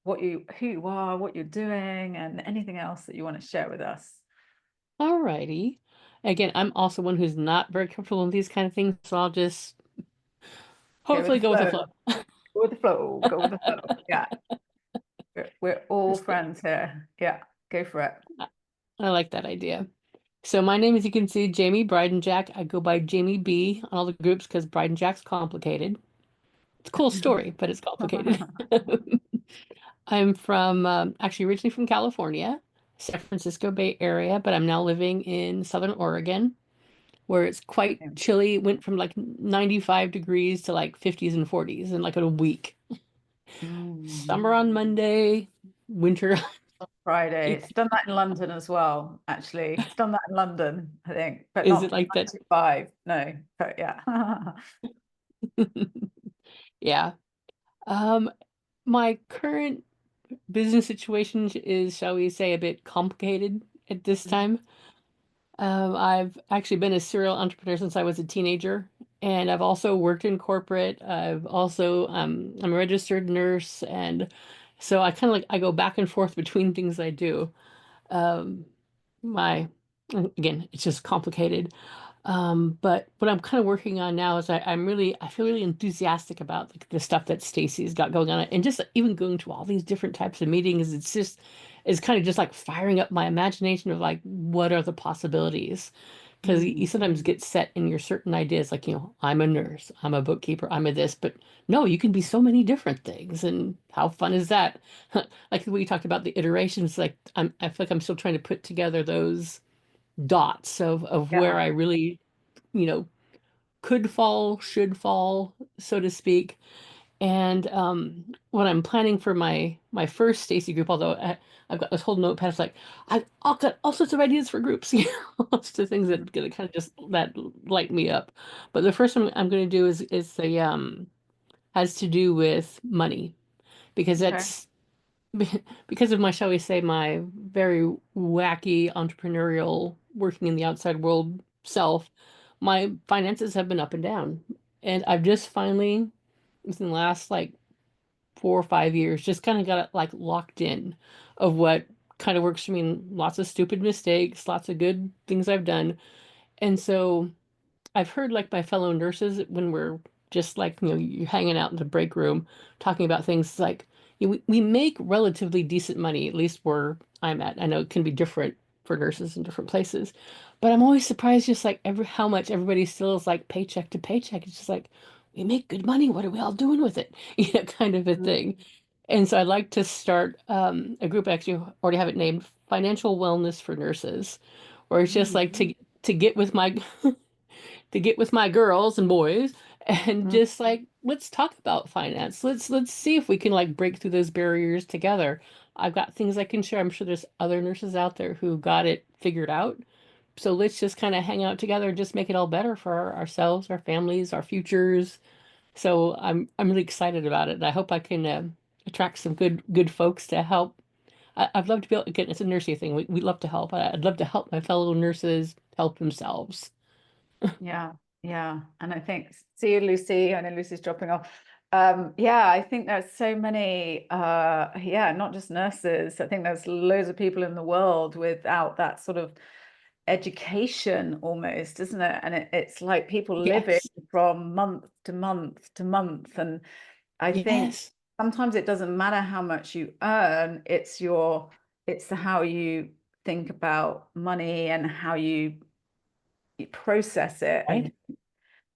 who you are, what you're doing, and anything else that you want to share with us. Alrighty. Again, I'm also one who's not very comfortable in these kind of things, so I'll just hopefully go with the flow. Go with the flow. Go with the flow. Yeah. We're all friends here. Yeah. Go for it. I like that idea. So my name, as you can see, Jamie Brydenjack. I go by Jamie B on all the groups because Brydenjack's complicated. It's a cool story, but it's complicated. I'm from actually originally from California, San Francisco Bay Area, but I'm now living in Southern Oregon, where it's quite chilly. It went from like 95 degrees to like 50s and 40s in like a week. Summer on Monday, winter On Friday. It's done that in London as well, actually. It's done that in London, I think, but Is not it like that? 95. No, but yeah. Yeah. My current business situation is, shall we say, a bit complicated at this time. I've actually been a serial entrepreneur since I was a teenager, and I've also worked in corporate. I've also I'm a registered nurse, and so I kind of like I go back and forth between things I do. My Again, it's just complicated. But what I'm kind of working on now is I feel really enthusiastic about the stuff that Stacy's got going on, and just even going to all these different types of meetings. It's kind of just like firing up my imagination of like what are the possibilities, because you sometimes get set in your certain ideas, like, I'm a nurse, I'm a bookkeeper, I'm a this, but no, you can be so many different things, and how fun is that? Like we talked about the iterations, like I feel like I'm still trying to put together those dots of where I really, could fall, should fall, so to speak. And what I'm planning for my first Stacy group, although I've got this whole notepad, it's like I've got all sorts of ideas for groups, lots of things that kind of just that light me up. But the first one I'm going to do is the has to do with money, because that's because of my, shall we say, my very wacky entrepreneurial working in the outside world self. My finances have been up and down, and I've just finally, within the last like 4 or 5 years, just kind of got it like locked in of what kind of works for me. Lots of stupid mistakes, lots of good things I've done. And so I've heard like my fellow nurses when we're just like, you're hanging out in the break room talking about things like, we make relatively decent money, at least where I'm at. I know it can be different for nurses in different places, but I'm always surprised just like how much everybody still is like paycheck to paycheck. It's just like, we make good money. What are we all doing with it? Kind of a thing. And so I'd like to start a group, actually already have it named Financial Wellness for Nurses, where it's just like to get with my to get with my girls and boys and just like, let's talk about finance. Let's see if we can like break through those barriers together. I've got things I can share. I'm sure there's other nurses out there who got it figured out. So let's just kind of hang out together and just make it all better for ourselves, our families, our futures, So I'm really excited about it. And I hope I can attract some good folks to help. I'd love to be able, again, it's a nursing thing. We love to help. I'd love to help my fellow nurses help themselves. Yeah, yeah. And I think, see you, Lucy. I know Lucy's dropping off. Yeah, I think there's so many, yeah, not just nurses. I think there's loads of people in the world without that sort of education almost, isn't it? And it's like people living Yes. from month to month to month. And I think Yes. sometimes it doesn't matter how much you earn, it's how you think about money and how you process it Right.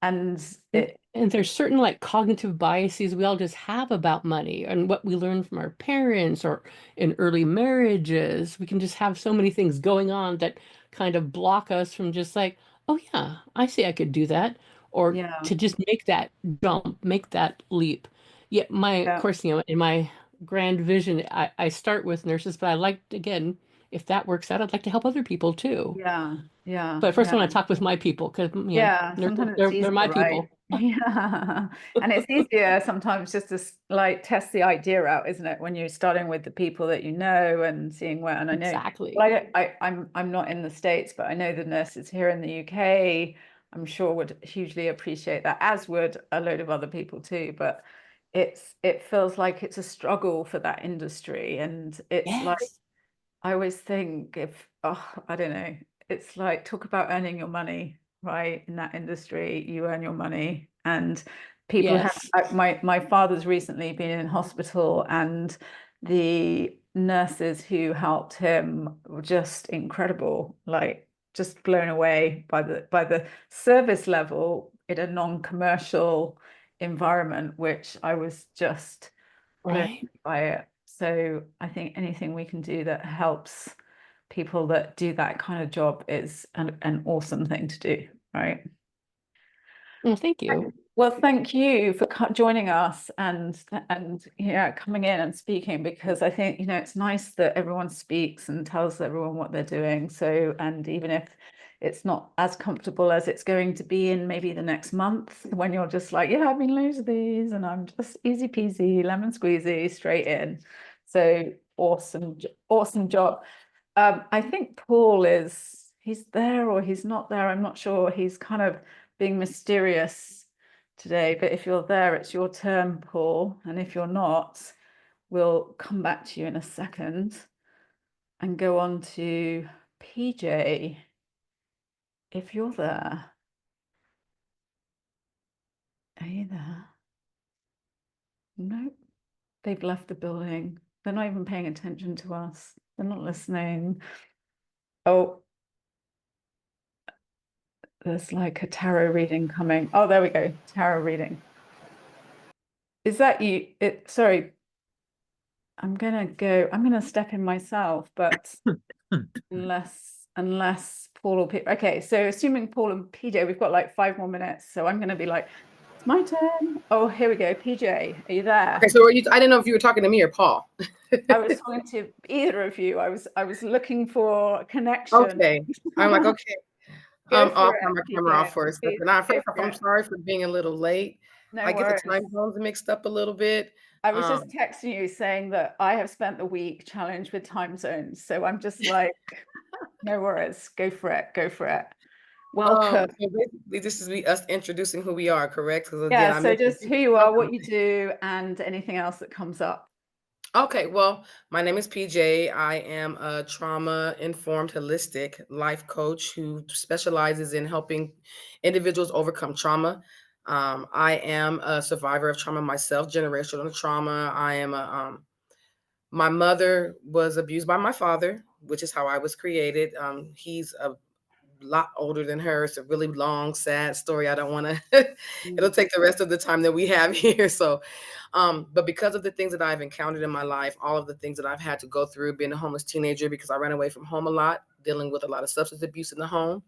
and And, it and there's certain like cognitive biases we all just have about money and what we learn from our parents or in early marriages. We can just have so many things going on that kind of block us from just like, oh yeah, I see I could do that. Or yeah, to just make that jump, make that leap. Yet of yeah, course, in my grand vision, I start with nurses, but I like, again, if that works out, I'd like to help other people too. yeah, yeah, But first, I yeah. want to talk with my people because, Yeah, nurses, sometimes it's they're my easier, right? people. Yeah. And it's easier sometimes just to like test the idea out, isn't it? When you're starting with the people that you know and seeing where, and I know, Exactly. well, I'm not in the States, but I know the nurses here in the UK, I'm sure would hugely appreciate that, as would a load of other people too. But it feels like it's a struggle for that industry. And it's like Yes. I always think if, oh, I don't know, it's like talk about earning your money, right? In that industry, you earn your money. And people have, Yes. my father's recently been in hospital, and the nurses who helped him were just incredible, like just blown away by the service level in a non-commercial environment, which I was just blown Right. by it. So I think anything we can do that helps people that do that kind of job is an awesome thing to do, right? Well, thank you. Well, thank you for joining us and yeah, coming in and speaking, because I think, it's nice that everyone speaks and tells everyone what they're doing. So, and even if it's not as comfortable as it's going to be in maybe the next month, when you're just like, yeah, I've been loads of these and I'm just easy peasy, lemon squeezy, straight in. So awesome, awesome job. I think Paul he's there or he's not there. I'm not sure. He's kind of being mysterious today, but if you're there, it's your turn, Paul. And if you're not, we'll come back to you in a second and go on to PJ. If you're there, are you there? Nope, they've left the building. They're not even paying attention to us. They're not listening. Oh, there's like a tarot reading coming. Oh, there we go. Tarot reading. Is that you? Sorry, I'm gonna step in myself, but unless Paul or PJ. Okay, so assuming Paul and PJ, we've got like 5 more minutes, so I'm gonna be like, it's my turn. Oh, here we go. PJ, are you there? Okay, so I didn't know if you were talking to me or Paul. I was talking to either of you. I was looking for a connection. Okay, I'm like, okay. Go I'll for turn my it, camera PJ. off for a Please second. go First off, for I'm it. sorry for being a little late. No I get the worries. time zones mixed up a little bit. I was just texting you saying that I have spent the week challenged with time zones. So I'm just like, no worries. Go for it. Go for it. Welcome. So basically, this is us introducing who we are, correct? Because again, Yeah, so just who you are, what you do, and anything else that comes up. Okay, well, my name is PJ. I am a trauma-informed holistic life coach who specializes in helping individuals overcome trauma. I am a survivor of trauma myself, generational trauma. My mother was abused by my father, which is how I was created. He's a lot older than her. It's a really long, sad story. I don't want to, it'll take the rest of the time that we have here. So, but because of the things that I've encountered in my life, all of the things that I've had to go through, being a homeless teenager, because I ran away from home a lot, dealing with a lot of substance abuse in the home.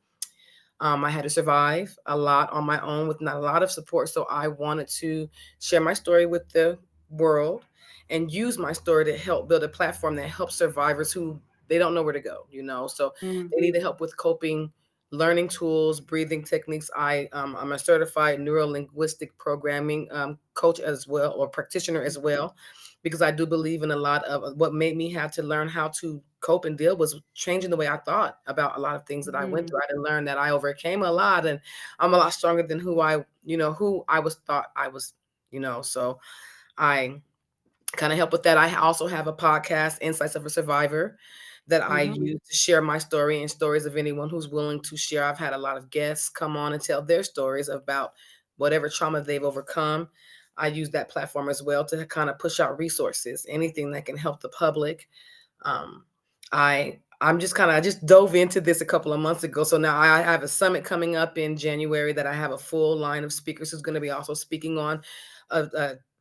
I had to survive a lot on my own with not a lot of support. So I wanted to share my story with the world and use my story to help build a platform that helps survivors who they don't know where to go, So they need help with coping learning tools, breathing techniques. I'm a certified neuro-linguistic programming coach as well, or practitioner as well, because I do believe in a lot of what made me have to learn how to cope and deal was changing the way I thought about a lot of things that I went through. I had to learn that I overcame a lot, and I'm a lot stronger than who I was thought I was, so I kind of help with that. I also have a podcast, Insights of a Survivor, that I use to share my story and stories of anyone who's willing to share. I've had a lot of guests come on and tell their stories about whatever trauma they've overcome. I use that platform as well to kind of push out resources, anything that can help the public. Um, I just dove into this a couple of months ago. So now I have a summit coming up in January that I have a full line of speakers who's going to be also speaking on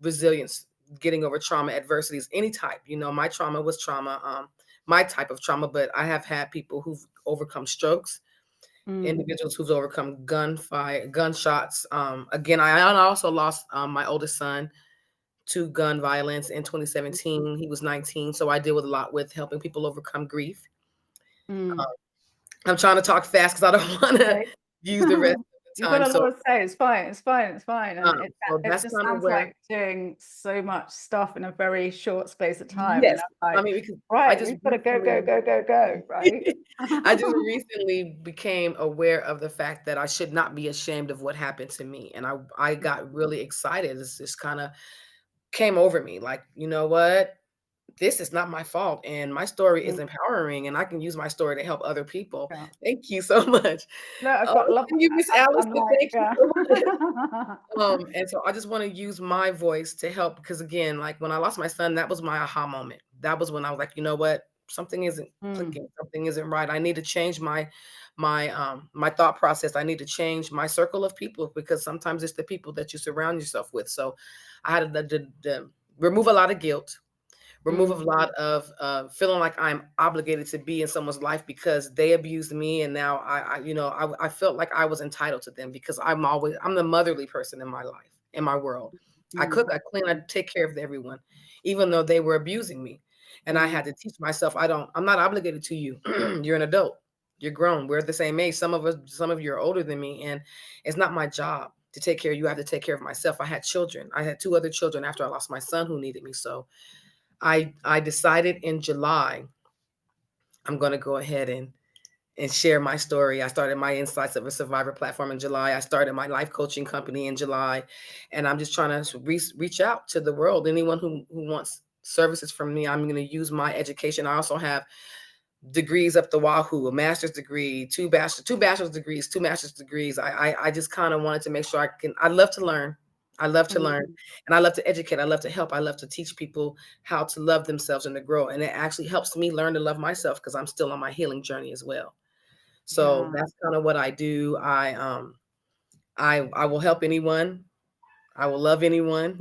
resilience, getting over trauma, adversities, any type. My trauma was trauma, my type of trauma, but I have had people who've overcome strokes, individuals who've overcome gunshots. Again, I also lost my oldest son to gun violence in 2017. He was 19. So I deal with a lot with helping people overcome grief. I'm trying to talk fast because I don't want to use the rest of the You've time. got a lot to say. It's fine. It's fine. It's fine. And it that's just kind of sounds where. like doing so much stuff in a very short space of time. Yes, And I'm like, because right, just we've got to go, right? I just recently became aware of the fact that I should not be ashamed of what happened to me. And I got really excited. It's just kind of came over me like, you know what? This is not my fault. And my story is empowering, and I can use my story to help other people. Yeah. Thank you so much. No, I've got love. Thank you, Miss Allison. Thank you yeah. so much. And so I just want to use my voice to help, because again, like when I lost my son, that was my aha moment. That was when I was like, you know what? Something isn't clicking. Something isn't right. I need to change my thought process. I need to change my circle of people, because sometimes it's the people that you surround yourself with. So I had to remove a lot of guilt, remove a lot of feeling like I'm obligated to be in someone's life because they abused me, and now I felt like I was entitled to them because I'm the motherly person in my life, in my world. I cook, I clean, I take care of everyone, even though they were abusing me. And I had to teach myself, I'm not obligated to you. You're an adult. You're grown. We're the same age. Some of you are older than me, and it's not my job to take care of you. I have to take care of myself. I had children. I had 2 other children after I lost my son who needed me. So I decided in July, I'm going to go ahead and share my story. I started my Insights of a Survivor platform in July. I started my life coaching company in July, and I'm just trying to reach out to the world. Anyone who wants services from me, I'm going to use my education. I also have degrees up the wahoo, a master's degree, two bachelor's degrees, 2 master's degrees. I just kind of wanted to make sure I love to learn. I love to learn, and I love to educate. I love to help. I love to teach people how to love themselves and to grow. And it actually helps me learn to love myself, because I'm still on my healing journey as well. So that's kind of what I do. I will help anyone. I will love anyone,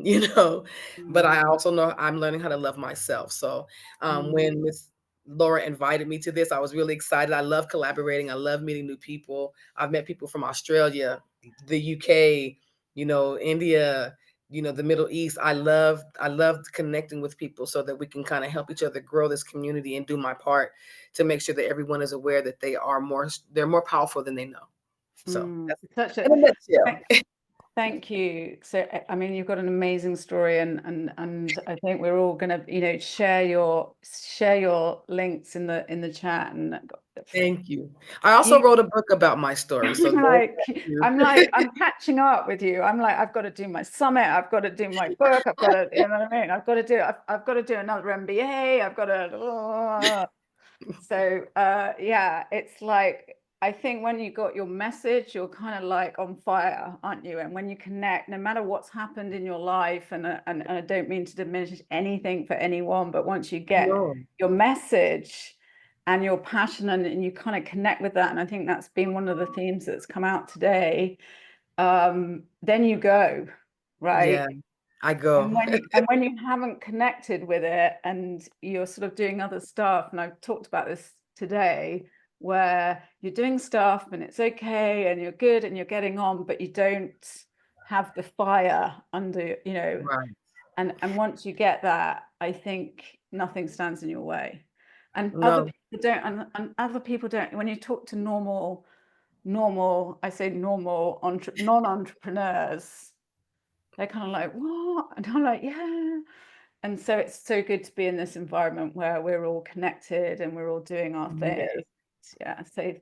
but I also know I'm learning how to love myself. So when Miss Laura invited me to this, I was really excited. I love collaborating. I love meeting new people. I've met people from Australia, the UK, India, the Middle East. I loved connecting with people so that we can kind of help each other grow this community, and do my part to make sure that everyone is aware that they're more powerful than they know. So that's in a nutshell. Thank you. So, I mean, you've got an amazing story, and I think we're all going to, share your links in the chat. And thank you. I also wrote a book about my story. So I'm catching up with you. I'm like, I've got to do my summit. I've got to do my book. I've got to, you know what I mean? I've got to do another MBA. I've got to. So, yeah, it's like, I think when you got your message, you're kind of like on fire, aren't you? And when you connect, no matter what's happened in your life, and I don't mean to diminish anything for anyone, but once you get your message and your passion, and you kind of connect with that, and I think that's been one of the themes that's come out today, then you go, right? Yeah, I go. And when you haven't connected with it, and you're sort of doing other stuff, and I've talked about this today, where you're doing stuff and it's okay and you're good and you're getting on, but you don't have the fire under, Right. And once you get that, I think nothing stands in your way. And No. other people don't, when you talk to normal normal, I say normal non-entrepreneurs, they're kind of like, what? And I'm like, yeah. And so it's so good to be in this environment where we're all connected and we're all doing our thing. Yes. Yeah. So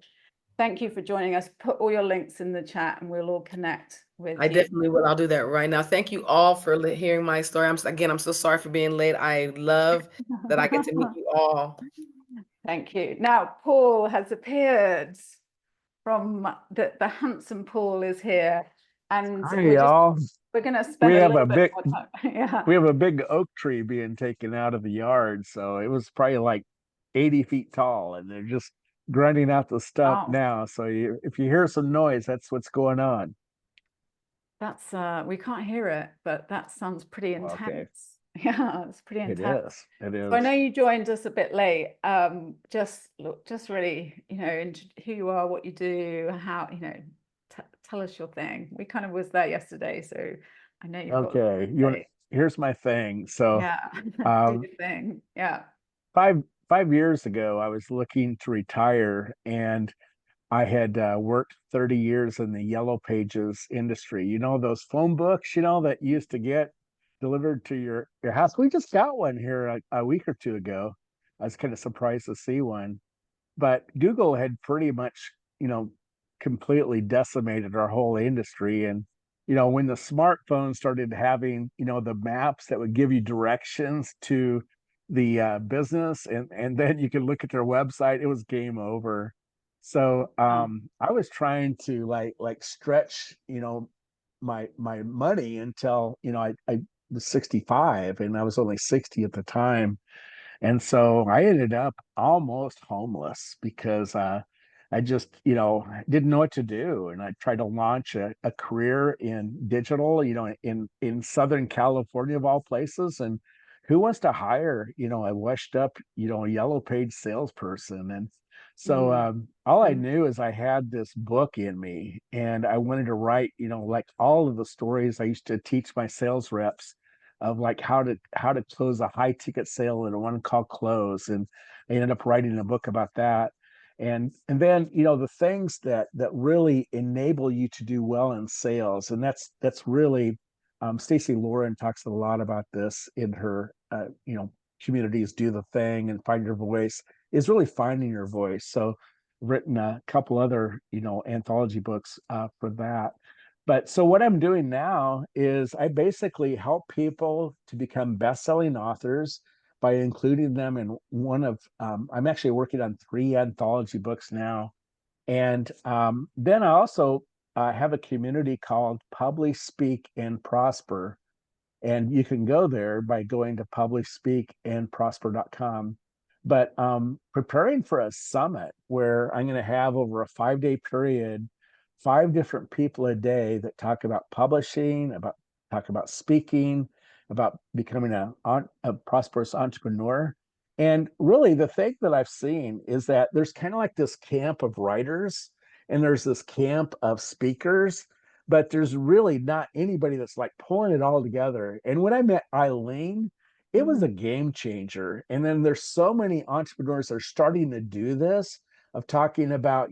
thank you for joining us. Put all your links in the chat and we'll all connect with I you. definitely will. I'll do that right now. Thank you all for hearing my story. I'm so sorry for being late. I love that I get to meet you all. Thank you. Now, Paul has appeared from the handsome Paul is here. And Hi, y'all. we're going to spend We a have little a bit big, more time. Yeah. we have a big oak tree being taken out of the yard, so it was probably like 80 feet tall, and they're just grinding out the stump Wow. now. So if you hear some noise, that's what's going on. That's we can't hear it, but that sounds pretty intense. Okay. Yeah, it's pretty It intense. is. It is. So I know you joined us a bit late. Just really, who you are, what you do, how, tell us your thing. We kind of was there yesterday, so I know you've got. Okay. Here's my thing. So, Yeah, do um, your thing. Yeah. 5 years ago, I was looking to retire, and I had worked 30 years in the Yellow Pages industry. You know, those phone books, that you used to get delivered to your house. We just got one here a week or two ago. I was kind of surprised to see one. But Google had pretty much, completely decimated our whole industry. And, when the smartphone started having, the maps that would give you directions to the business, and then you could look at their website, it was game over. So I was trying to like stretch, my money until, I was 65, and I was only 60 at the time. And so I ended up almost homeless because I just, didn't know what to do. And I tried to launch a career in digital, in Southern California of all places. And who wants to hire, a washed up, Yellow Page salesperson? And so all I knew is I had this book in me, and I wanted to write, like all of the stories I used to teach my sales reps of like how to close a high ticket sale in a one call close. And I ended up writing a book about that. And then, the things that really enable you to do well in sales. And that's really Stacy Lauren talks a lot about this in her communities, Do the Thing and Find Your Voice, is really finding your voice. So written a couple other anthology books for that. But so what I'm doing now is I basically help people to become best-selling authors by including them in one of, I'm actually working on 3 anthology books now. And then I also have a community called Publish, Speak, and Prosper. And you can go there by going to publishspeakandprosper.com. But preparing for a summit where I'm going to have over a 5-day period, 5 different people a day that talk about publishing, talk about speaking, about becoming a prosperous entrepreneur. And really, the thing that I've seen is that there's kind of like this camp of writers, and there's this camp of speakers, but there's really not anybody that's like pulling it all together. And when I met Eileen, it was a game changer. And then there's so many entrepreneurs that are starting to do this, of talking about,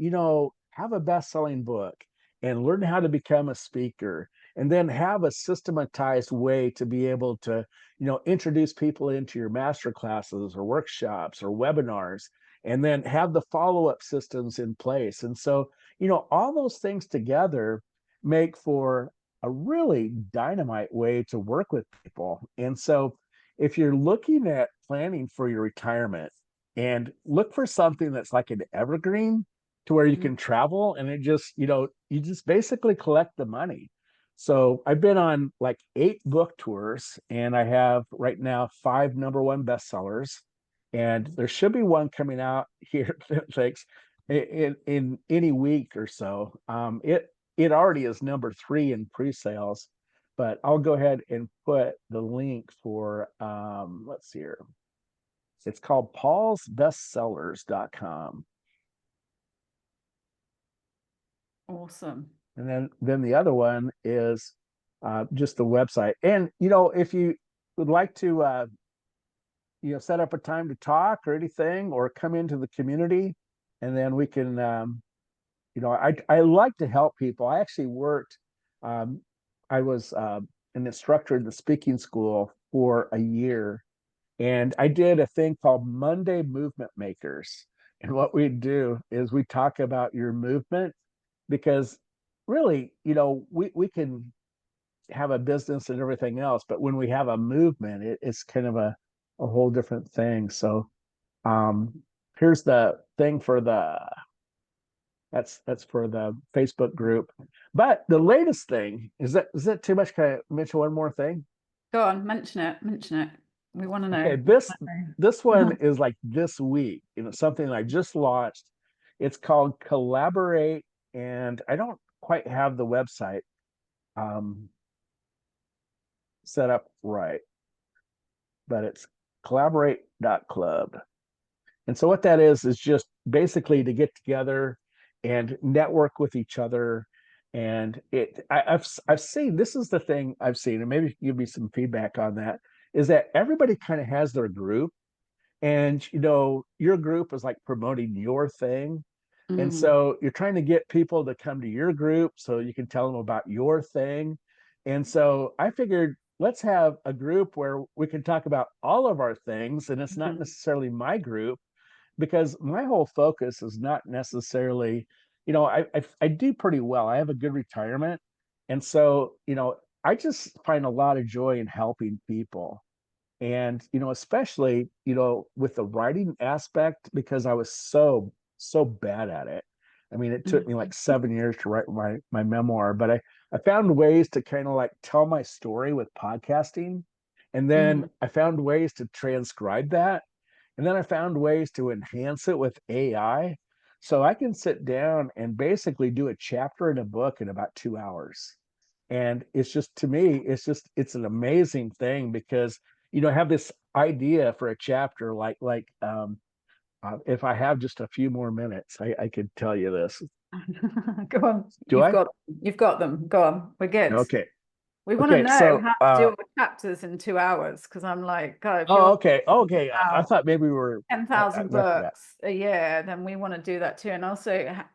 have a best-selling book and learn how to become a speaker, and then have a systematized way to be able to, introduce people into your master classes or workshops or webinars, and then have the follow-up systems in place. And so, all those things together make for a really dynamite way to work with people. And so if you're looking at planning for your retirement, and look for something that's like an evergreen to where you can travel, and it just, you just basically collect the money. So I've been on like 8 book tours, and I have right now 5 #1 bestsellers, and there should be one coming out here, thanks, in any week or so. It already is #3 in pre-sales, but I'll go ahead and put the link for, let's see here. It's called paulsbestsellers.com. Awesome. And then the other one is just the website. And, if you would like to, set up a time to talk or anything, or come into the community, and then we can I like to help people. I actually worked, I was an instructor in the speaking school for a year, and I did a thing called Monday Movement Makers. And what we do is we talk about your movement, because really, we can have a business and everything else, but when we have a movement, it's kind of a whole different thing. So um here's the thing for that's for the Facebook group. But the latest thing is that too much? Can I mention one more thing? Go on, mention it, mention it. We want to know. Okay, this one is like this week, something I just launched. It's called Collaborate, and I don't quite have the website set up right, but it's collaborate.club. And so what that is just basically to get together and network with each other. And I've seen, this is the thing I've seen, and maybe you can give me some feedback on that, is that everybody kind of has their group, and your group is like promoting your thing. And so you're trying to get people to come to your group so you can tell them about your thing. And so I figured, let's have a group where we can talk about all of our things, and it's not necessarily my group, because my whole focus is not necessarily, I do pretty well. I have a good retirement. And so, I just find a lot of joy in helping people. And, especially, with the writing aspect, because I was so bad at it. I mean, it took me like 7 years to write my memoir, but I found ways to kind of like tell my story with podcasting. And then I found ways to transcribe that. And then I found ways to enhance it with AI. So I can sit down and basically do a chapter in a book in about 2 hours. And it's just, to me, it's an amazing thing, because, I have this idea for a chapter, if I have just a few more minutes, I could tell you this. Go on. Do I? You've got them. Go on. We're good. Okay. We want to Okay, know so, how to do all the chapters in 2 hours, because I'm like, God, if oh, you're okay. Okay. I about thought maybe we were, 10,000 I forgot. books a year, then we want to do that too. And also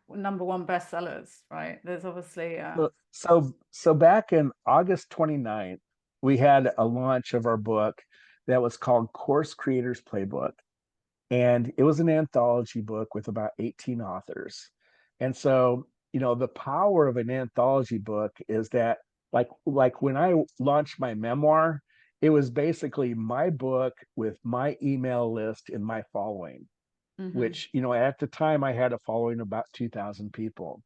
#1 bestsellers, right? There's obviously So back in August 29th, we had a launch of our book that was called Course Creators Playbook. And it was an anthology book with about 18 authors. And so, the power of an anthology book is that, like when I launched my memoir, it was basically my book with my email list and my following, which, at the time I had a following of about 2,000 people.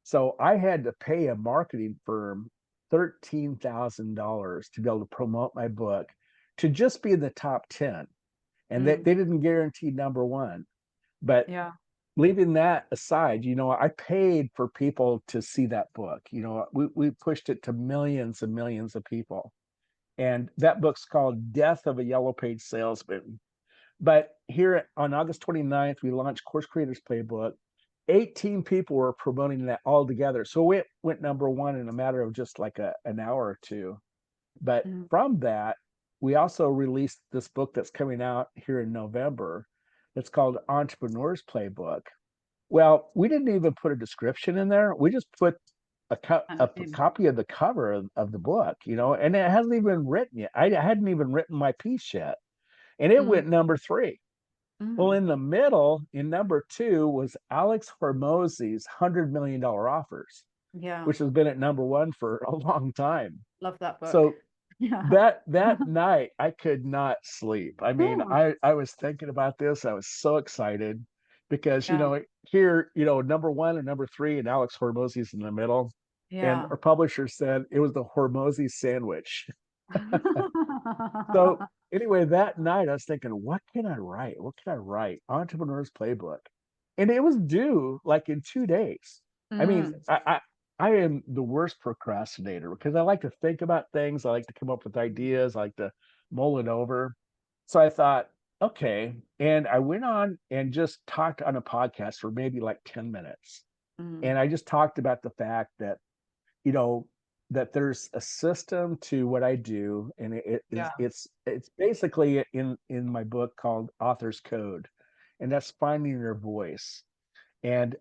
So I had to pay a marketing firm $13,000 to be able to promote my book, to just be in the top 10. And they didn't guarantee #1. But yeah. leaving that aside, I paid for people to see that book. We pushed it to millions and millions of people. And that book's called Death of a Yellow Page Salesman. But here on August 29th, we launched Course Creators Playbook. 18 people were promoting that all together. So it went #1 in a matter of just like an hour or two. But from that, we also released this book that's coming out here in November. It's called Entrepreneur's Playbook. Well, we didn't even put a description in there. We just put a copy of the cover of the book, and it hasn't even been written yet. I hadn't even written my piece yet. And it went #3. Well, in the middle, in #2, was Alex Hormozi's $100 million offers, Yeah. which has been at #1 for a long time. Love that book. So yeah. that night I could not sleep. I mean, I was thinking about this. I was so excited because, here, #1 and #3, and Alex Hormozi's in the middle. And our publisher said it was the Hormozi sandwich. So anyway, that night I was thinking, what can I write? What can I write? Entrepreneur's Playbook. And it was due like in 2 days. I mean, I am the worst procrastinator, because I like to think about things. I like to come up with ideas. I like to mull it over. So I thought, okay. And I went on and just talked on a podcast for maybe like 10 minutes. And I just talked about the fact that, that there's a system to what I do. And it's basically in my book called Author's Code. And that's finding your voice. And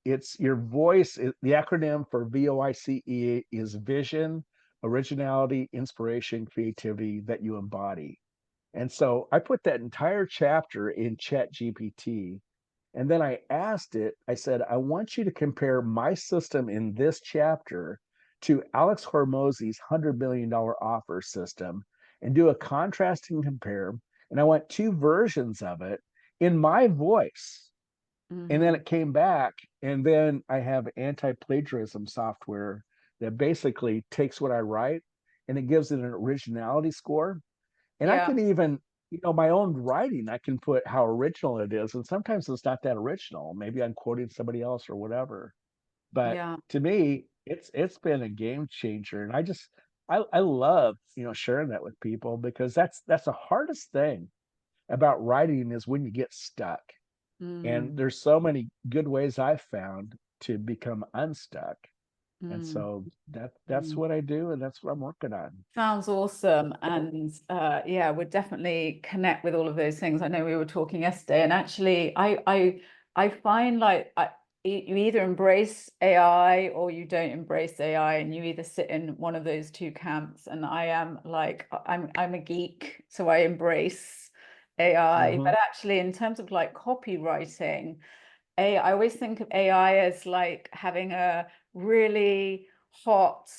it's your voice. The acronym for VOICE is vision, originality, inspiration, creativity that you embody. And so I put that entire chapter in Chat GPT. And then I asked it, I said, I want you to compare my system in this chapter to Alex Hormozy's $100 million offer system and do a contrasting compare. And I want 2 versions of it in my voice. And then it came back, and then I have anti-plagiarism software that basically takes what I write and it gives it an originality score. And I Yeah. can even, my own writing, I can put how original it is. And sometimes it's not that original. Maybe I'm quoting somebody else or whatever. But Yeah. to me, it's been a game changer. And I love, sharing that with people, because that's the hardest thing about writing is when you get stuck. And there's so many good ways I've found to become unstuck. And so that's what I do, and that's what I'm working on. Sounds awesome. And yeah, we'd definitely connect with all of those things. I know we were talking yesterday, and actually I find like you either embrace AI or you don't embrace AI, and you either sit in one of those 2 camps. And I am like, I'm a geek, so I embrace AI. But actually, in terms of like copywriting, I always think of AI as like having a really hot,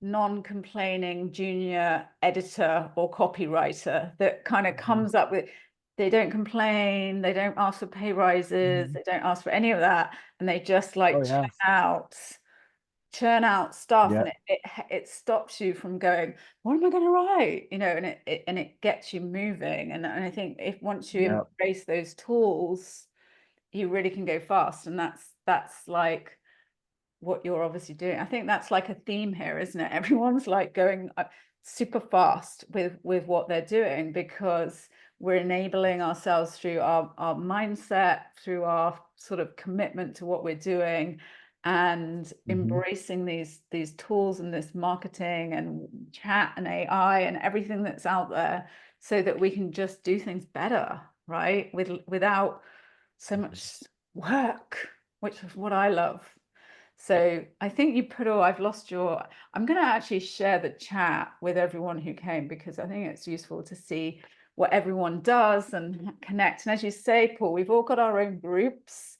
non-complaining junior editor or copywriter that kind of comes up with, they don't complain, they don't ask for pay rises, they don't ask for any of that, and they just like Oh, yeah. churn out stuff, Yeah. and it stops you from going, what am I going to write, and it gets you moving. And I think if once you Yeah. embrace those tools, you really can go fast. And that's like what you're obviously doing. I think that's like a theme here, isn't it? Everyone's like going super fast with what they're doing, because we're enabling ourselves through our mindset, through our sort of commitment to what we're doing, and embracing these tools and this marketing and chat and AI and everything that's out there, so that we can just do things better, right? Without so much work, which is what I love. So I think you put all, I'm going to actually share the chat with everyone who came, because I think it's useful to see what everyone does and connect. And as you say, Paul, we've all got our own groups.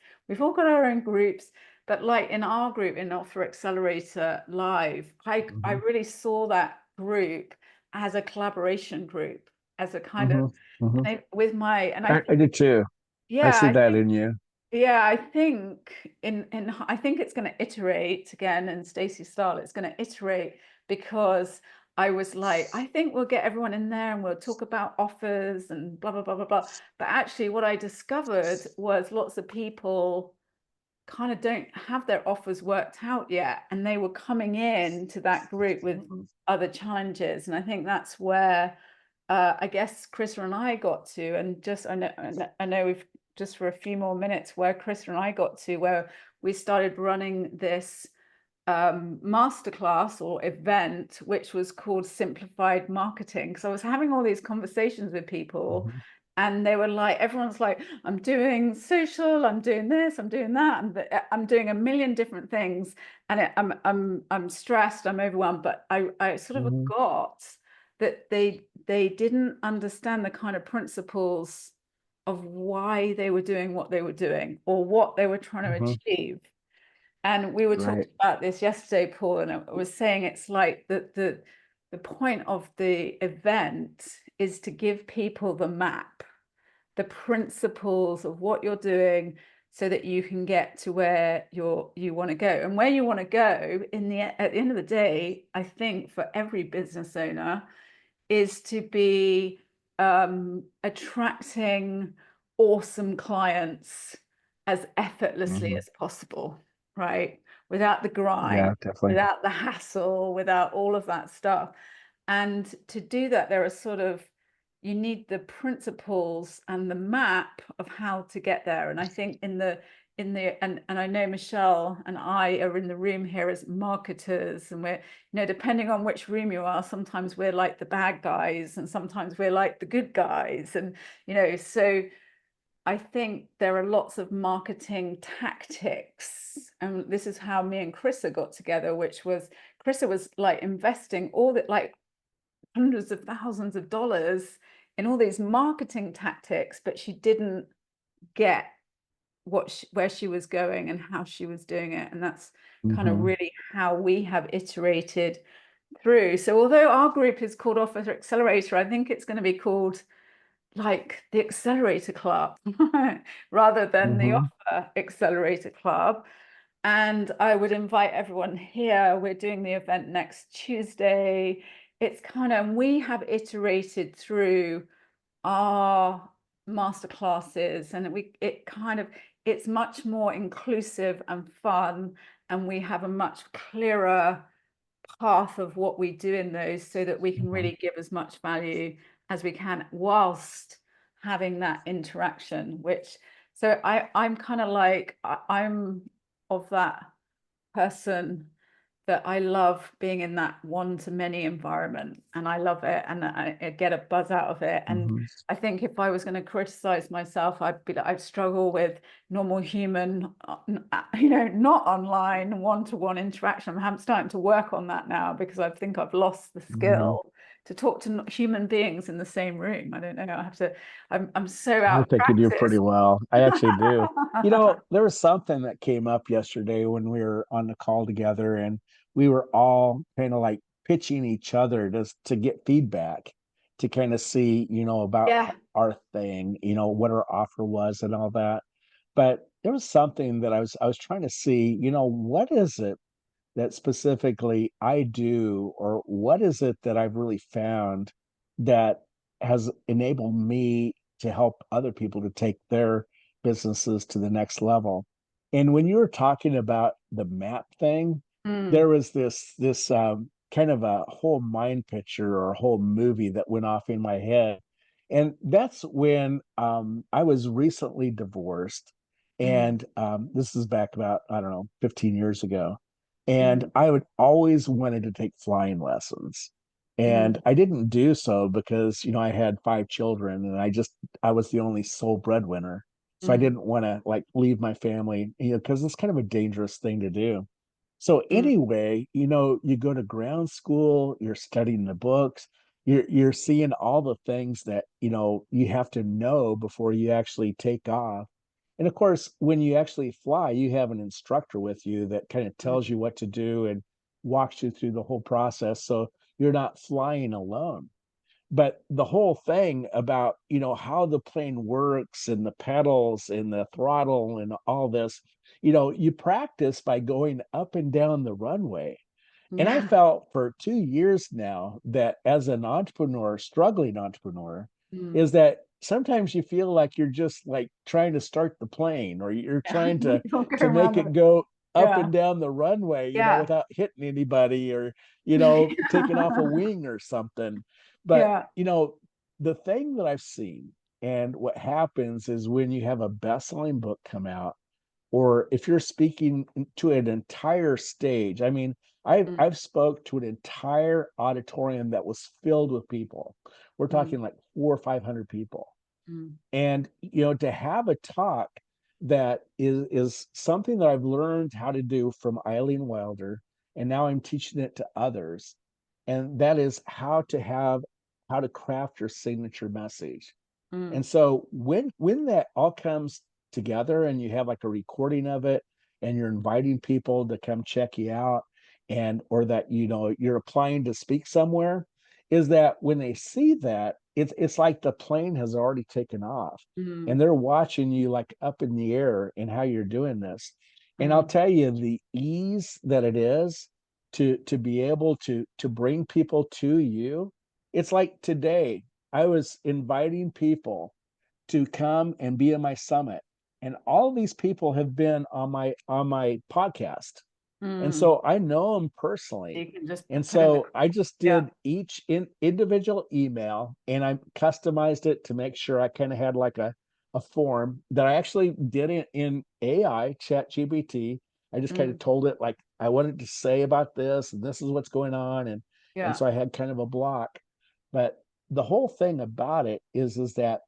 But like in our group, in Offer Accelerator Live, I really saw that group as a collaboration group, as a kind of, with my, and I do too. yeah, I see that in you. Yeah, I think I think it's going to iterate again, and Stacey style, it's going to iterate, because I was like, I think we'll get everyone in there and we'll talk about offers and blah, blah, blah, blah, blah. But actually what I discovered was lots of people kind of don't have their offers worked out yet, and they were coming in to that group with other challenges. And I think that's where I guess Chrisra and I got to, and just I know we've just for a few more minutes, where Chrisra and I got to, where we started running this masterclass or event, which was called Simplified Marketing. So I was having all these conversations with people, and they were like, everyone's like, I'm doing social, I'm doing this, I'm doing that, and I'm doing a million different things, and I'm stressed, I'm overwhelmed. But I sort of got that they didn't understand the kind of principles of why they were doing what they were doing, or what they were trying to achieve. And we were talking about this yesterday, Paul, and I was saying it's like the point of the event is to give people the map, the principles of what you're doing, so that you can get to where you want to go. And where you want to go at the end of the day, I think for every business owner, is to be attracting awesome clients as effortlessly as possible, right? Without the grind, without the hassle, without all of that stuff. And to do that, there are sort of, you need the principles and the map of how to get there. And I think and I know Michelle and I are in the room here as marketers, and we're, depending on which room you are, sometimes we're like the bad guys and sometimes we're like the good guys. And, so I think there are lots of marketing tactics, and this is how me and Chrissa got together, which was Chrissa was like investing all that, like hundreds of thousands of dollars in all these marketing tactics, but she didn't get where she was going and how she was doing it. And that's kind of Mhm. really how we have iterated through. So although our group is called Offer Accelerator, I think it's going to be called like the Accelerator Club rather than the Mhm. Offer Accelerator Club. And I would invite everyone here. We're doing the event next Tuesday. It's kind of, we have iterated through our masterclasses, and it's much more inclusive and fun, and we have a much clearer path of what we do in those, so that we can Mhm. really give as much value as we can whilst having that interaction. So I'm kind of like, I'm of that person that I love being in that one-to-many environment, and I love it, and I get a buzz out of it. And Mhm. I think if I was going to criticize myself, I'd struggle with normal human, not online one-to-one interaction. I'm starting to work on that now, because I think I've lost the Mhm. skill to talk to human beings in the same room. I don't know. I'm so I out of think you do pretty practice. well. I actually do. There was something that came up yesterday when we were on the call together, and we were all kind of like pitching each other to get feedback, to kind of see, about Yeah. our thing, what our offer was and all that. But there was something that I was trying to see, what is it that specifically I do, or what is it that I've really found that has enabled me to help other people to take their businesses to the next level. And when you were talking about the map thing, there was this kind of a whole mind picture or a whole movie that went off in my head. And that's when I was recently divorced. And this is back about, I don't know, 15 years ago. And I would always wanted to take flying lessons. And I didn't do so because, I had 5 children, and I was the only sole breadwinner. So I didn't want to like leave my family, because it's kind of a dangerous thing to do. So anyway, you go to ground school, you're studying the books, you're seeing all the things that, you have to know before you actually take off. And of course, when you actually fly, you have an instructor with you that kind of tells you what to do and walks you through the whole process. So you're not flying alone. But the whole thing about, how the plane works and the pedals and the throttle and all this, you practice by going up and down the runway. And I Yeah. felt for 2 years now that as an entrepreneur, struggling entrepreneur, is that sometimes you feel like you're just like trying to start the plane, or you're trying to Don't go to make around it it. go up Yeah. and down the runway, Yeah. without hitting anybody, or taking off a wing or something. But Yeah. the thing that I've seen, and what happens is when you have a best-selling book come out, or if you're speaking to an entire stage. I mean, I've spoke to an entire auditorium that was filled with people. We're talking like 400 or 500 people. And to have a talk that is something that I've learned how to do from Eileen Wilder, and now I'm teaching it to others. And that is how to craft your signature message. And so when that all comes together, and you have like a recording of it, and you're inviting people to come check you out, and or that you're applying to speak somewhere, is that when they see that, it's like the plane has already taken off, and they're watching you like up in the air and how you're doing this. And I'll tell you, the ease that it is to be able to bring people to you. It's like today I was inviting people to come and be in my summit, and all these people have been on my podcast, and so I know them personally. You can just And put in the, so I just yeah. did each individual email, and I customized it to make sure I kind of had like a form that I actually did it in AI chat GPT. I just kind of told it like I wanted to say about this, and this is what's going on. And Yeah. so I had kind of a block. But the whole thing about it is that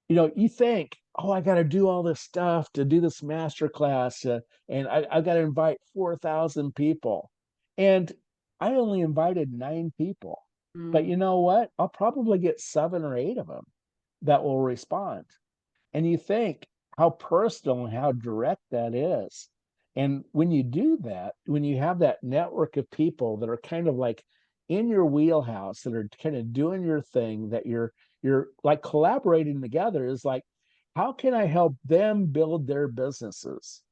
you think oh, I got to do all this stuff to do this master class, and I've got to invite 4,000 people. And I only invited 9 people. But you know what? I'll probably get 7 or 8 of them that will respond. And you think how personal and how direct that is. And when you do that, when you have that network of people that are kind of like in your wheelhouse, that are kind of doing your thing, that you're like collaborating together, is like, how can I help them build their businesses?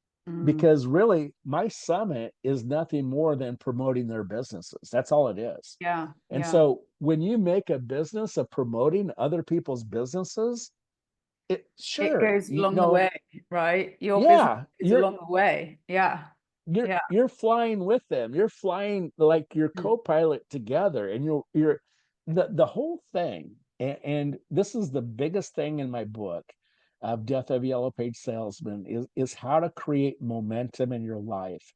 Because really, my summit is nothing more than promoting their businesses. That's all it is. Yeah. And Yeah. so when you make a business of promoting other people's businesses, it It sure, goes you along the know, way, right? Your business yeah, is along the way. Yeah. Yeah. you're flying with them. You're flying like your Mm. co-pilot together, and you're the whole thing. And this is the biggest thing in my book of Death of a Yellow Page Salesman is how to create momentum in your life.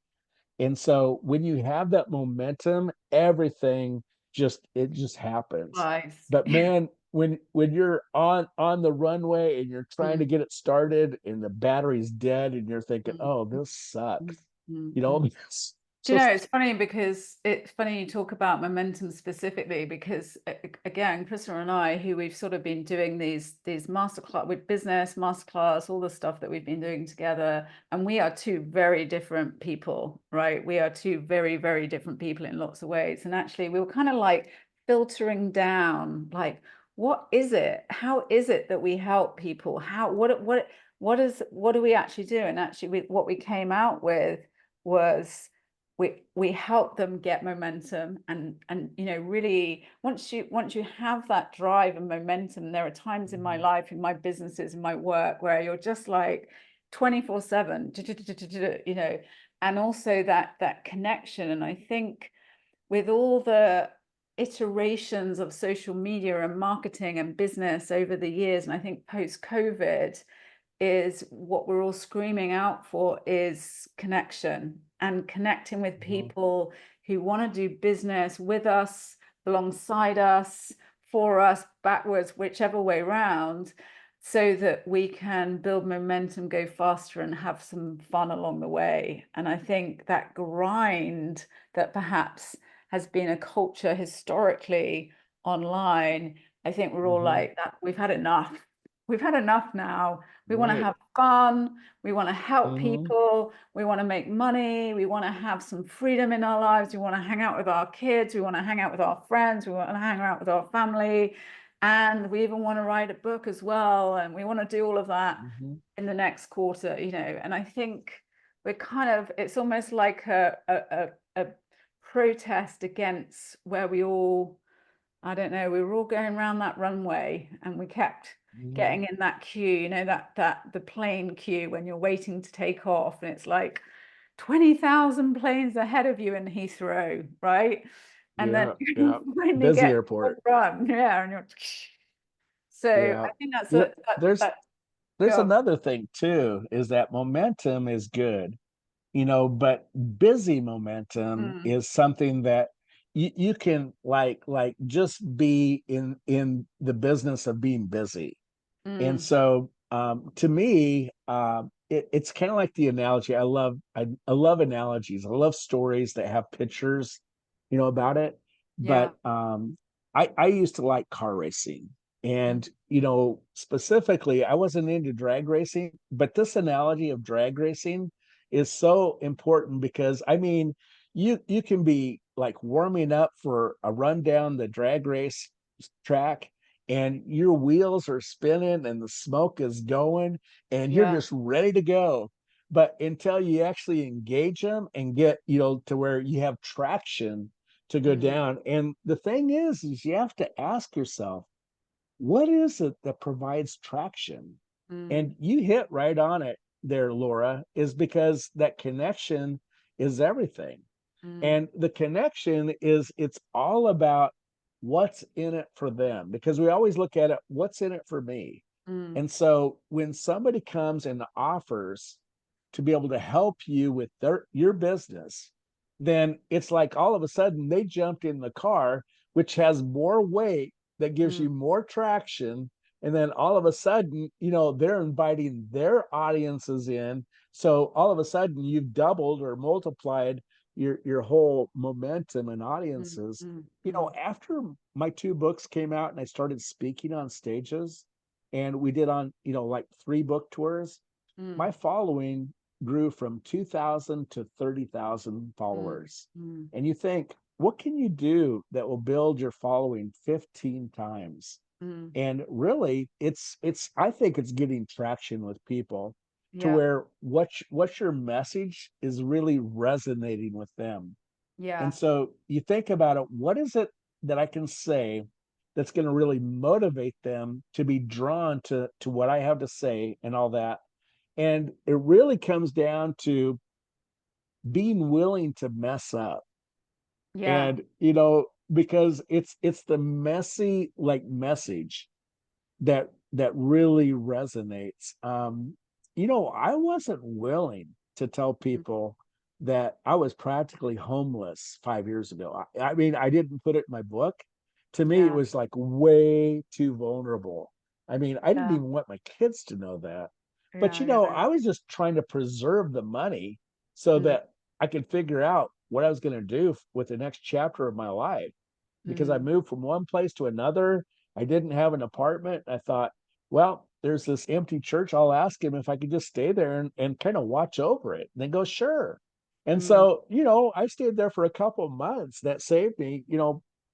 And so when you have that momentum, everything it just happens. Life. But man, when you're on the runway and you're trying to get it started and the battery's dead and you're thinking, oh, this sucks. You know, it's Do you know, just it's funny because it's funny you talk about momentum specifically because again, Krista and I, who we've sort of been doing these masterclass with business masterclass, all the stuff that we've been doing together, and we are 2 very different people, right? We are 2 very, very different people in lots of ways. And actually we were kind of like filtering down, like, what is it? How is it that we help people? What do we actually do? And actually what we came out with was we help them get momentum and you know, really once you have that drive and momentum, there are times in my life, in my businesses, in my work, where you're just like 24/7, you know, and also that connection. And I think with all the iterations of social media and marketing and business over the years, and I think post-COVID, is what we're all screaming out for is connection and connecting with people who want to do business with us, alongside us, for us, backwards, whichever way round, so that we can build momentum, go faster, and have some fun along the way. And I think that grind that perhaps has been a culture historically online, I think we're all like that. We've had enough. We've had enough now. We want to have fun. We want to help people. We want to make money. We want to have some freedom in our lives. We want to hang out with our kids. We want to hang out with our friends. We want to hang out with our family. And we even want to write a book as well. And we want to do all of that in the next quarter, you know. And I think we're kind of, it's almost like a protest against where we all, I don't know, we were all going around that runway and we kept getting in that queue, you know, that the plane queue when you're waiting to take off, and it's like 20,000 planes ahead of you in Heathrow, right? And then you finally busy get airport. run, yeah, and you're so I think that's there's another thing too, is that momentum is good, you know, but busy momentum is something that you can like just be in the business of being busy. And so to me, it's kind of like the analogy. I love analogies. I love stories that have pictures, you know, about it. But I used to like car racing. And, you know, specifically, I wasn't into drag racing, but this analogy of drag racing is so important because, I mean, you can be like warming up for a run down the drag race track, and your wheels are spinning and the smoke is going and you're just ready to go. But until you actually engage them and get, you know, to where you have traction to go down. And the thing is you have to ask yourself, what is it that provides traction? And you hit right on it there, Laura, is because that connection is everything. And the connection is, it's all about what's in it for them, because we always look at it, what's in it for me? And so when somebody comes and offers to be able to help you with your business, then it's like all of a sudden they jumped in the car, which has more weight, that gives you more traction, And then all of a sudden, they're inviting their audiences in. So all of a sudden you've doubled or multiplied your whole momentum and audiences. After my 2 books came out and I started speaking on stages, and we did on, like 3 book tours, my following grew from 2,000 to 30,000 followers. And you think, what can you do that will build your following 15 times? And really, I think it's getting traction with people to Yeah. where what's your message is really resonating with them. Yeah. And so you think about it, what is it that I can say that's going to really motivate them to be drawn to what I have to say and all that? And it really comes down to being willing to mess up. Yeah. And because it's the messy message that really resonates. I wasn't willing to tell people that I was practically homeless 5 years ago. I mean, I didn't put it in my book. To me, it Yeah. was like way too vulnerable. I mean, I didn't Yeah. even want my kids to know that. But Yeah. Yeah. I was just trying to preserve the money so Mm, that I could figure out what I was going to do with the next chapter of my life. Because I mm, moved from one place to another. I didn't have an apartment. I thought, well, there's this empty church. I'll ask him if I could just stay there and kind of watch over it. And they go, sure. And mm, so, I stayed there for a couple of months. That saved me,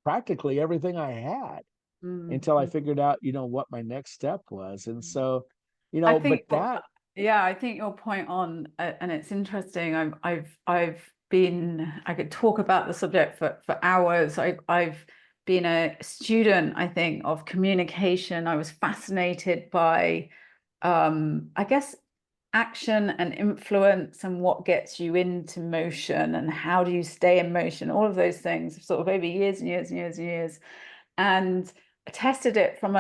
practically everything I had until I mm. figured out, what my next step was. And so, I but think, that, yeah, I think your point on, and it's interesting. I've been, I could talk about the subject for hours. I've been a student, I think, of communication. I was fascinated by, I guess, action and influence and what gets you into motion and how do you stay in motion, all of those things, sort of over years and years and years and years. And I tested it from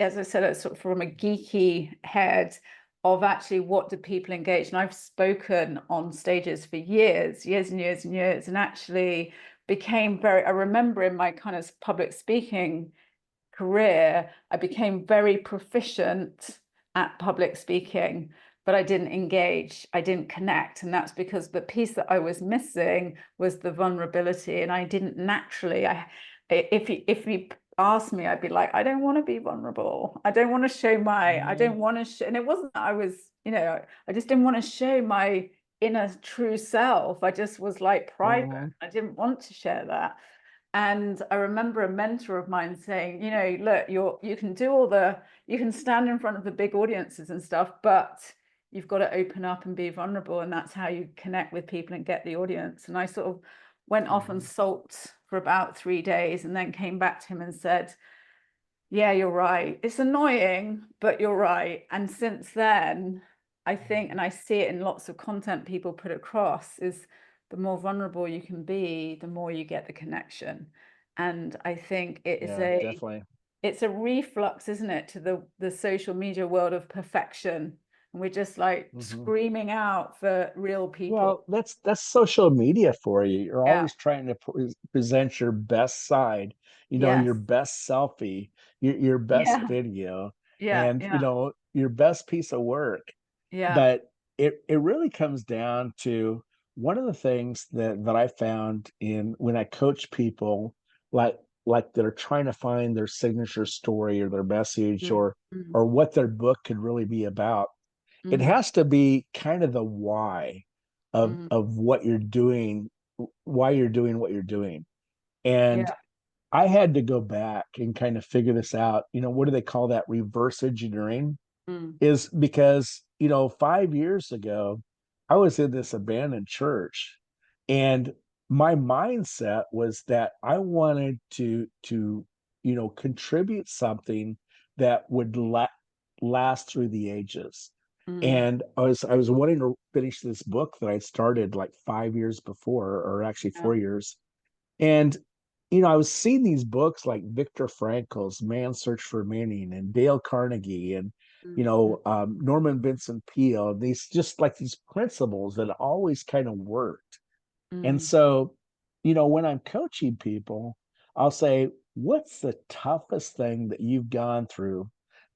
as I said, sort of from a geeky head of actually what do people engage. And I've spoken on stages for years and years and years, and actually became I remember in my kind of public speaking career, I became very proficient at public speaking, but I didn't engage, I didn't connect. And that's because the piece that I was missing was the vulnerability. And I didn't naturally, if you asked me, I'd be like, I don't want to be vulnerable. I don't want to show I don't want to show, and it wasn't that I was, I just didn't want to show my inner true self. I just was like private. I didn't want to share that. And I remember a mentor of mine saying, look, you can do you can stand in front of the big audiences and stuff, but you've got to open up and be vulnerable. And that's how you connect with people and get the audience. And I sort of went off and sulked for about 3 days and then came back to him and said, yeah, you're right. It's annoying, but you're right. And since then, I think, and I see it in lots of content people put across, is the more vulnerable you can be, the more you get the connection. And I think it is definitely. it's a reflux, isn't it, to the social media world of perfection. And we're just like screaming out for real people. Well, that's social media for you. You're Yeah. always trying to present your best side, Yes. your best selfie, your best Yeah. video, Yeah. and Yeah. your best piece of work. Yeah. But it really comes down to one of the things that I found in when I coach people like that are trying to find their signature story or their message or what their book could really be about. It has to be kind of the why of what you're doing, why you're doing what you're doing. And Yeah. I had to go back and kind of figure this out. What do they call that? Reverse engineering is because, 5 years ago, I was in this abandoned church and my mindset was that I wanted to contribute something that would last through the ages. And I was wanting to finish this book that I started like 5 years before, or actually 4 years. And I was seeing these books like Viktor Frankl's Man's Search for Meaning and Dale Carnegie and Norman Vincent Peale, these just like these principles that always kind of worked. And so, when I'm coaching people, I'll say, what's the toughest thing that you've gone through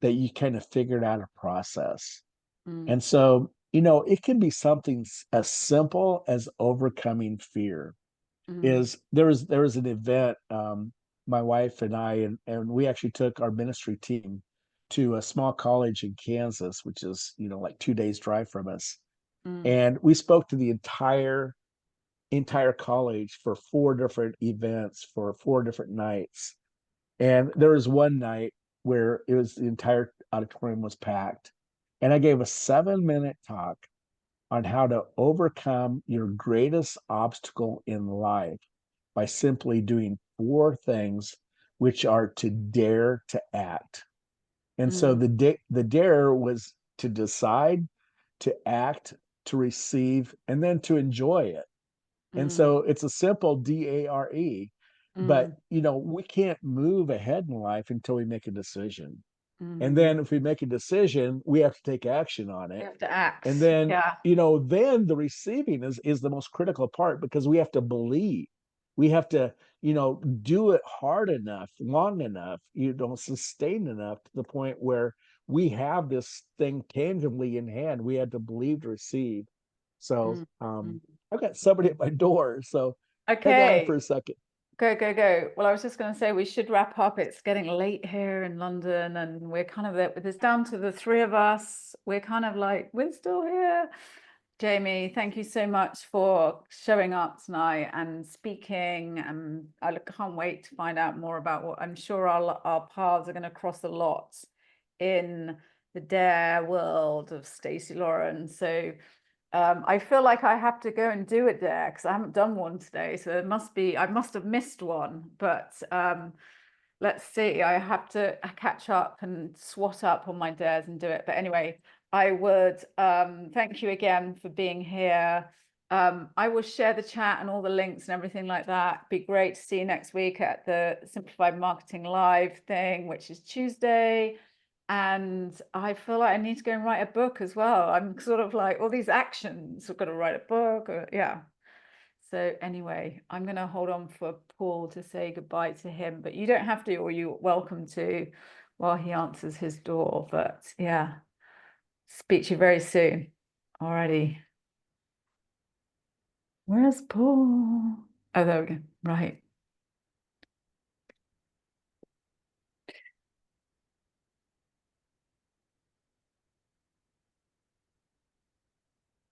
that you kind of figured out a process. Mm. And so, you know, it can be something as simple as overcoming fear. Mm. There was an event, my wife and I, and we actually took our ministry team to a small college in Kansas, which is, you know, like 2 days drive from us. Mm. And we spoke to the entire college for 4 different events for 4 different nights. And there was one night where it was the entire auditorium was packed. And I gave a 7-minute talk on how to overcome your greatest obstacle in life by simply doing 4 things, which are to dare to act. And so Mm. the dare was to decide, to act, to receive, and then to enjoy it. And Mm. so it's a simple DARE, but Mm. you know, we can't move ahead in life until we make a decision. And Mm. then if we make a decision, we have to take action on You it. have to act. And then, Yeah. you know, then the receiving is the most critical part, because we have to believe. We have to, you know, do it hard enough, long enough, you know, sustain enough to the point where we have this thing tangibly in hand. We had to believe to receive. So Mm. Mm. I've got somebody at my door. So hang on for Okay. a second. Go. Well, I was just going to say we should wrap up. It's getting late here in London, and we're kind of it's down to the 3 of us. We're kind of like, we're still here. Jamie, thank you so much for showing up tonight and speaking. And I can't wait to find out more about what I'm sure our paths are going to cross a lot in the dare world of Stacey Lauren. So I feel like I have to go and do a dare because I haven't done one today. So I must have missed one, but let's see. I have to catch up and swat up on my dares and do it. But anyway, I would thank you again for being here. I will share the chat and all the links and everything like that. Be great to see you next week at the Simplified Marketing Live thing, which is Tuesday. And I feel like I need to go and write a book as well. I'm sort of like all these actions. I've got to write a book. Yeah. So anyway, I'm going to hold on for Paul to say goodbye to him, but you don't have to, or you're welcome to while he answers his door. But yeah, speak to you very soon. Alrighty. Where's Paul? Oh, there we go. Right.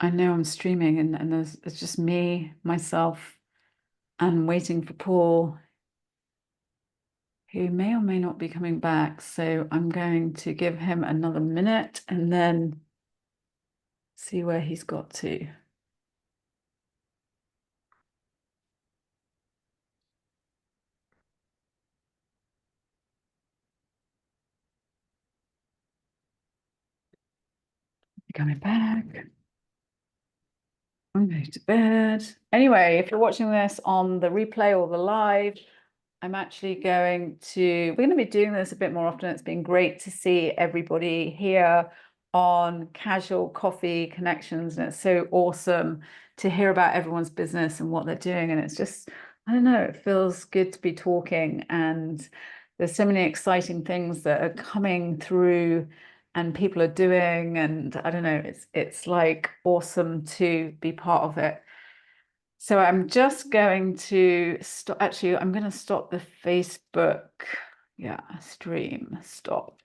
I know I'm streaming and it's just me, myself, and waiting for Paul, who may or may not be coming back. So I'm going to give him another minute and then see where he's got to. Coming back. I'm going to bed. Anyway, if you're watching this on the replay or the live, I'm actually we're going to be doing this a bit more often. It's been great to see everybody here on Casual Coffee Connections. And it's so awesome to hear about everyone's business and what they're doing. And it's just, I don't know, it feels good to be talking. And there's so many exciting things that are coming through and people are doing. And I don't know, it's like awesome to be part of it. So I'm just going to stop. Actually, I'm going to stop the Facebook stream. Stop.